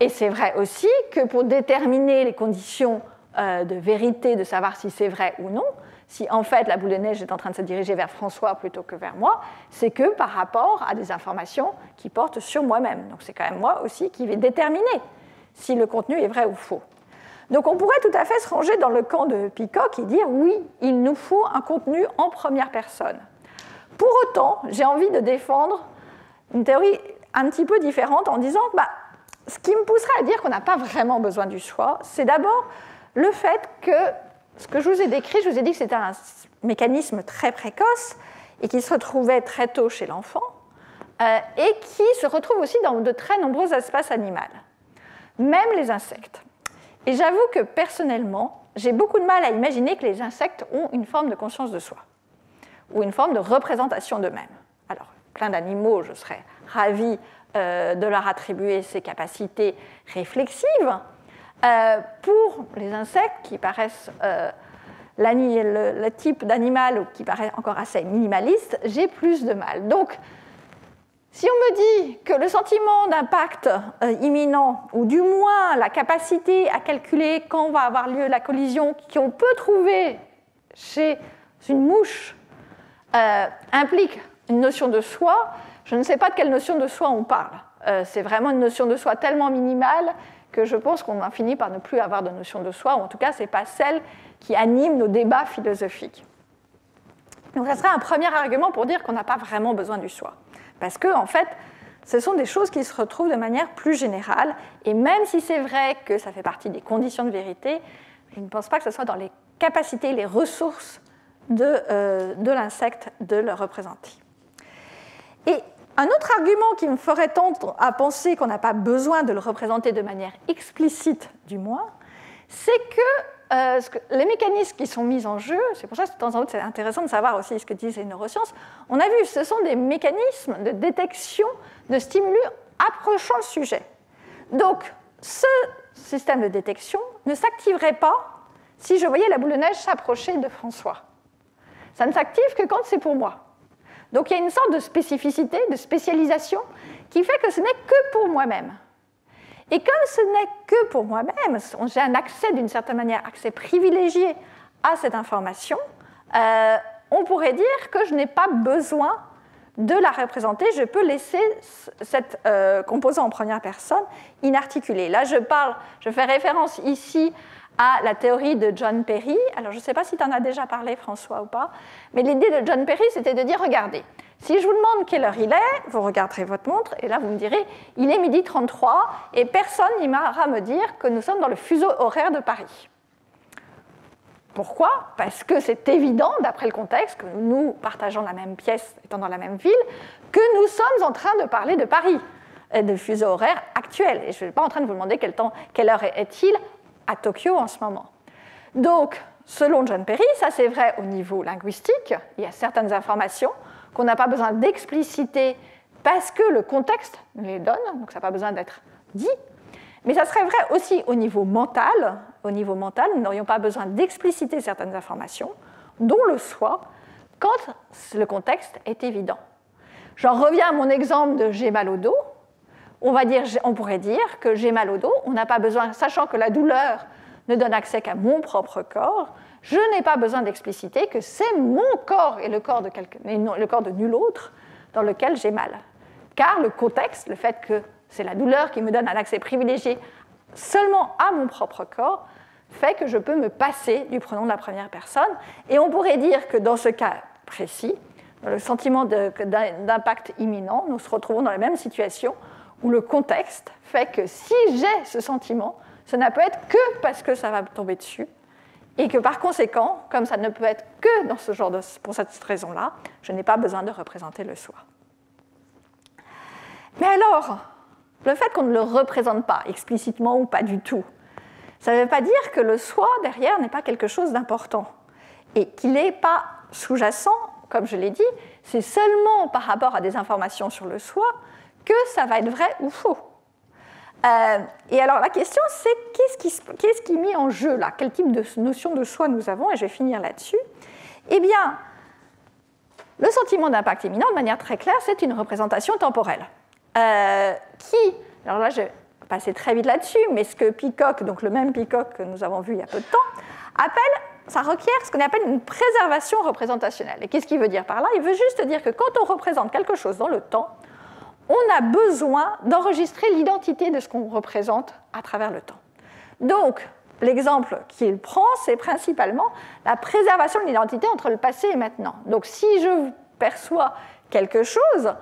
et c'est vrai aussi que pour déterminer les conditions de vérité, de savoir si c'est vrai ou non, si en fait la boule de neige est en train de se diriger vers François plutôt que vers moi, c'est que par rapport à des informations qui portent sur moi-même. Donc c'est quand même moi aussi qui vais déterminer si le contenu est vrai ou faux. Donc on pourrait tout à fait se ranger dans le camp de Peacock et dire oui, il nous faut un contenu en première personne. Pour autant, j'ai envie de défendre une théorie un petit peu différente en disant que ce qui me pousserait à dire qu'on n'a pas vraiment besoin du soi, c'est d'abord le fait que ce que je vous ai décrit, je vous ai dit que c'était un mécanisme très précoce et qui se retrouvait très tôt chez l'enfant et qui se retrouve aussi dans de très nombreuses espèces animales, même les insectes. Et j'avoue que personnellement, j'ai beaucoup de mal à imaginer que les insectes ont une forme de conscience de soi ou une forme de représentation d'eux-mêmes. Alors, plein d'animaux, je serais ravie de leur attribuer ces capacités réflexives. Pour les insectes qui paraissent le type d'animal qui paraît encore assez minimaliste, j'ai plus de mal. Donc, si on me dit que le sentiment d'impact imminent, ou du moins la capacité à calculer quand va avoir lieu la collision, qu'on peut trouver chez une mouche, implique une notion de soi, je ne sais pas de quelle notion de soi on parle. C'est vraiment une notion de soi tellement minimale que je pense qu'on a fini par ne plus avoir de notion de soi, ou en tout cas, ce n'est pas celle qui anime nos débats philosophiques. Donc, ça serait un premier argument pour dire qu'on n'a pas vraiment besoin du soi. Parce que, en fait, ce sont des choses qui se retrouvent de manière plus générale, et même si c'est vrai que ça fait partie des conditions de vérité, je ne pense pas que ce soit dans les capacités, les ressources de l'insecte de le représenter. Et un autre argument qui me ferait tendre à penser qu'on n'a pas besoin de le représenter de manière explicite, du moins, c'est que les mécanismes qui sont mis en jeu, c'est pour ça que de temps en temps c'est intéressant de savoir aussi ce que disent les neurosciences, on a vu, ce sont des mécanismes de détection de stimulus approchant le sujet. Donc, ce système de détection ne s'activerait pas si je voyais la boule de neige s'approcher de François. Ça ne s'active que quand c'est pour moi. Donc il y a une sorte de spécificité, de spécialisation, qui fait que ce n'est que pour moi-même. Et comme ce n'est que pour moi-même, j'ai un accès d'une certaine manière, accès privilégié à cette information, on pourrait dire que je n'ai pas besoin de la représenter, je peux laisser cette composant en première personne inarticulée. Là, je fais référence ici à la théorie de John Perry. Alors, je ne sais pas si tu en as déjà parlé, François, ou pas, mais l'idée de John Perry, c'était de dire, regardez, si je vous demande quelle heure il est, vous regarderez votre montre, et là, vous me direz, il est 12h33, et personne n'ira me dire que nous sommes dans le fuseau horaire de Paris. Pourquoi ? Parce que c'est évident, d'après le contexte, que nous partageons la même pièce, étant dans la même ville, que nous sommes en train de parler de Paris, et de fuseau horaire actuel. Et je ne suis pas en train de vous demander quelle heure est-il à Tokyo en ce moment. Donc, selon John Perry, ça c'est vrai au niveau linguistique, il y a certaines informations qu'on n'a pas besoin d'expliciter parce que le contexte nous les donne, donc ça n'a pas besoin d'être dit, mais ça serait vrai aussi au niveau mental. Au niveau mental, nous n'aurions pas besoin d'expliciter certaines informations, dont le soi, quand le contexte est évident. J'en reviens à mon exemple de « j'ai mal au dos ». On pourrait dire que j'ai mal au dos, on n'a pas besoin, sachant que la douleur ne donne accès qu'à mon propre corps, je n'ai pas besoin d'expliciter que c'est mon corps et le corps de nul autre dans lequel j'ai mal. Car le contexte, le fait que c'est la douleur qui me donne un accès privilégié seulement à mon propre corps, fait que je peux me passer du pronom de la première personne. Et on pourrait dire que dans ce cas précis, dans le sentiment d'impact imminent, nous se retrouvons dans la même situation où le contexte fait que si j'ai ce sentiment, ça ne peut être que parce que ça va me tomber dessus, et que par conséquent, comme ça ne peut être que dans ce genre pour cette raison-là, je n'ai pas besoin de représenter le soi. Mais alors, le fait qu'on ne le représente pas explicitement ou pas du tout, ça ne veut pas dire que le soi derrière n'est pas quelque chose d'important, et qu'il n'est pas sous-jacent, comme je l'ai dit, c'est seulement par rapport à des informations sur le soi que ça va être vrai ou faux. Et alors la question c'est qu'est-ce qui est mis en jeu là ? Quel type de notion de soi nous avons ? Et je vais finir là-dessus. Eh bien, le sentiment d'impact imminent, de manière très claire, c'est une représentation temporelle. Alors là je vais passer très vite là-dessus, mais ce que Peacock, donc le même Peacock que nous avons vu il y a peu de temps, ça requiert ce qu'on appelle une préservation représentationnelle. Et qu'est-ce qu'il veut dire par là ? Il veut juste dire que quand on représente quelque chose dans le temps, on a besoin d'enregistrer l'identité de ce qu'on représente à travers le temps. Donc, l'exemple qu'il prend, c'est principalement la préservation de l'identité entre le passé et maintenant. Donc, si je perçois quelque chose,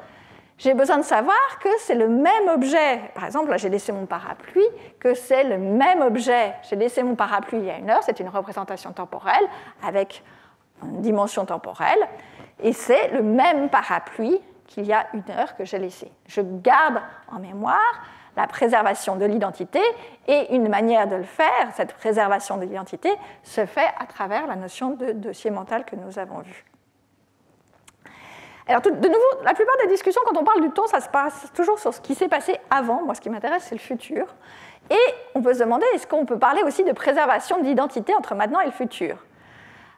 j'ai besoin de savoir que c'est le même objet. Par exemple, là, j'ai laissé mon parapluie, que c'est le même objet. J'ai laissé mon parapluie il y a 1 heure, c'est une représentation temporelle avec une dimension temporelle, et c'est le même parapluie qu'il y a 1 heure que j'ai laissé. Je garde en mémoire la préservation de l'identité, et une manière de le faire, cette préservation de l'identité, se fait à travers la notion de dossier mental que nous avons vu. Alors, de nouveau, la plupart des discussions, quand on parle du temps, ça se passe toujours sur ce qui s'est passé avant. Moi, ce qui m'intéresse, c'est le futur. Et on peut se demander, est-ce qu'on peut parler aussi de préservation de l'identité entre maintenant et le futur?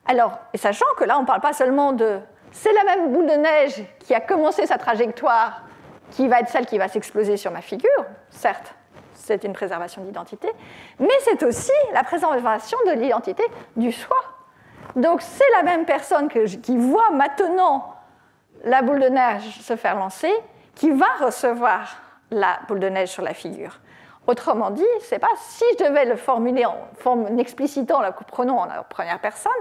Alors, et sachant que là, on ne parle pas seulement de « c'est la même boule de neige qui a commencé sa trajectoire qui va être celle qui va s'exploser sur ma figure », certes, c'est une préservation d'identité, mais c'est aussi la préservation de l'identité du soi. Donc, c'est la même personne qui voit maintenant la boule de neige se faire lancer, qui va recevoir la boule de neige sur la figure. Autrement dit, c'est pas si je devais le formuler en explicitant le pronom en première personne,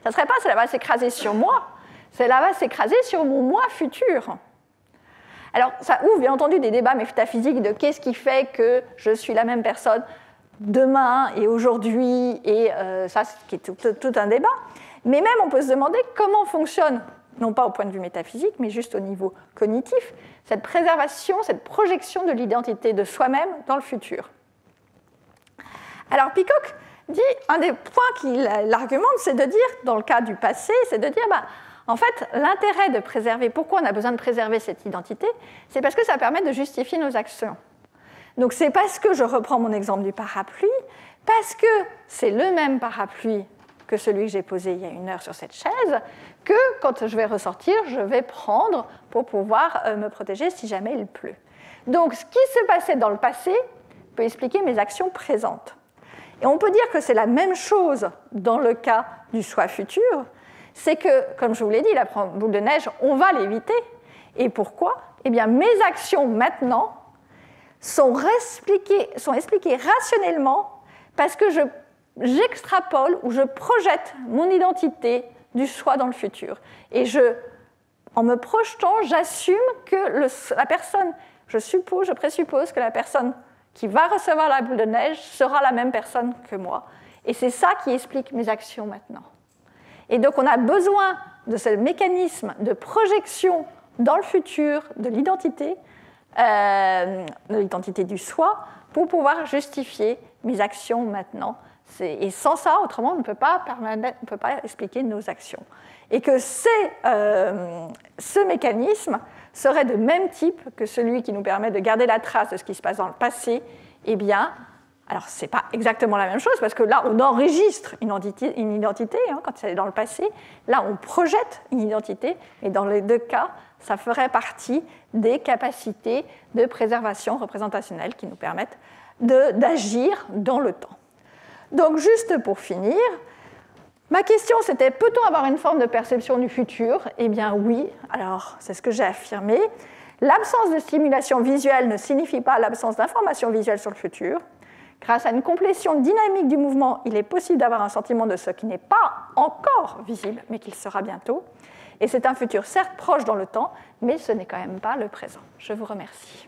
ça ne serait pas cela va s'écraser sur moi, cela va s'écraser sur mon moi futur. Alors, ça ouvre bien entendu des débats métaphysiques de qu'est-ce qui fait que je suis la même personne demain et aujourd'hui, et ça, c'est tout un débat. Mais même, on peut se demander comment fonctionne, non pas au point de vue métaphysique, mais juste au niveau cognitif, cette préservation, cette projection de l'identité de soi-même dans le futur. Alors, Peacock dit, un des points qu'il argumente, c'est de dire, dans le cas du passé, c'est de dire, en fait, l'intérêt de préserver, pourquoi on a besoin de préserver cette identité, c'est parce que ça permet de justifier nos actions. Donc, c'est parce que je reprends mon exemple du parapluie, parce que c'est le même parapluie que celui que j'ai posé il y a 1 heure sur cette chaise, que quand je vais ressortir, je vais prendre pour pouvoir me protéger si jamais il pleut. Donc, ce qui se passait dans le passé peut expliquer mes actions présentes. Et on peut dire que c'est la même chose dans le cas du soi futur, c'est que, comme je vous l'ai dit, la boule de neige, on va l'éviter. Et pourquoi? Eh bien, mes actions maintenant sont expliquées rationnellement parce que j'extrapole ou je projette mon identité du soi dans le futur. Et en me projetant, j'assume que la personne, je présuppose que la personne qui va recevoir la boule de neige sera la même personne que moi. Et c'est ça qui explique mes actions maintenant. Et donc, on a besoin de ce mécanisme de projection dans le futur de l'identité du soi, pour pouvoir justifier mes actions maintenant. Et sans ça, autrement, on ne peut pas expliquer nos actions. Et que ce mécanisme serait de même type que celui qui nous permet de garder la trace de ce qui se passe dans le passé, eh bien, alors ce n'est pas exactement la même chose, parce que là, on enregistre une identité quand c'est dans le passé. Là, on projette une identité, et dans les 2 cas, ça ferait partie des capacités de préservation représentationnelle qui nous permettent d'agir dans le temps. Donc, juste pour finir, ma question c'était, peut-on avoir une forme de perception du futur? Eh bien oui, alors c'est ce que j'ai affirmé. L'absence de stimulation visuelle ne signifie pas l'absence d'information visuelle sur le futur. Grâce à une complétion dynamique du mouvement, il est possible d'avoir un sentiment de ce qui n'est pas encore visible, mais qui le sera bientôt. Et c'est un futur certes proche dans le temps, mais ce n'est quand même pas le présent. Je vous remercie.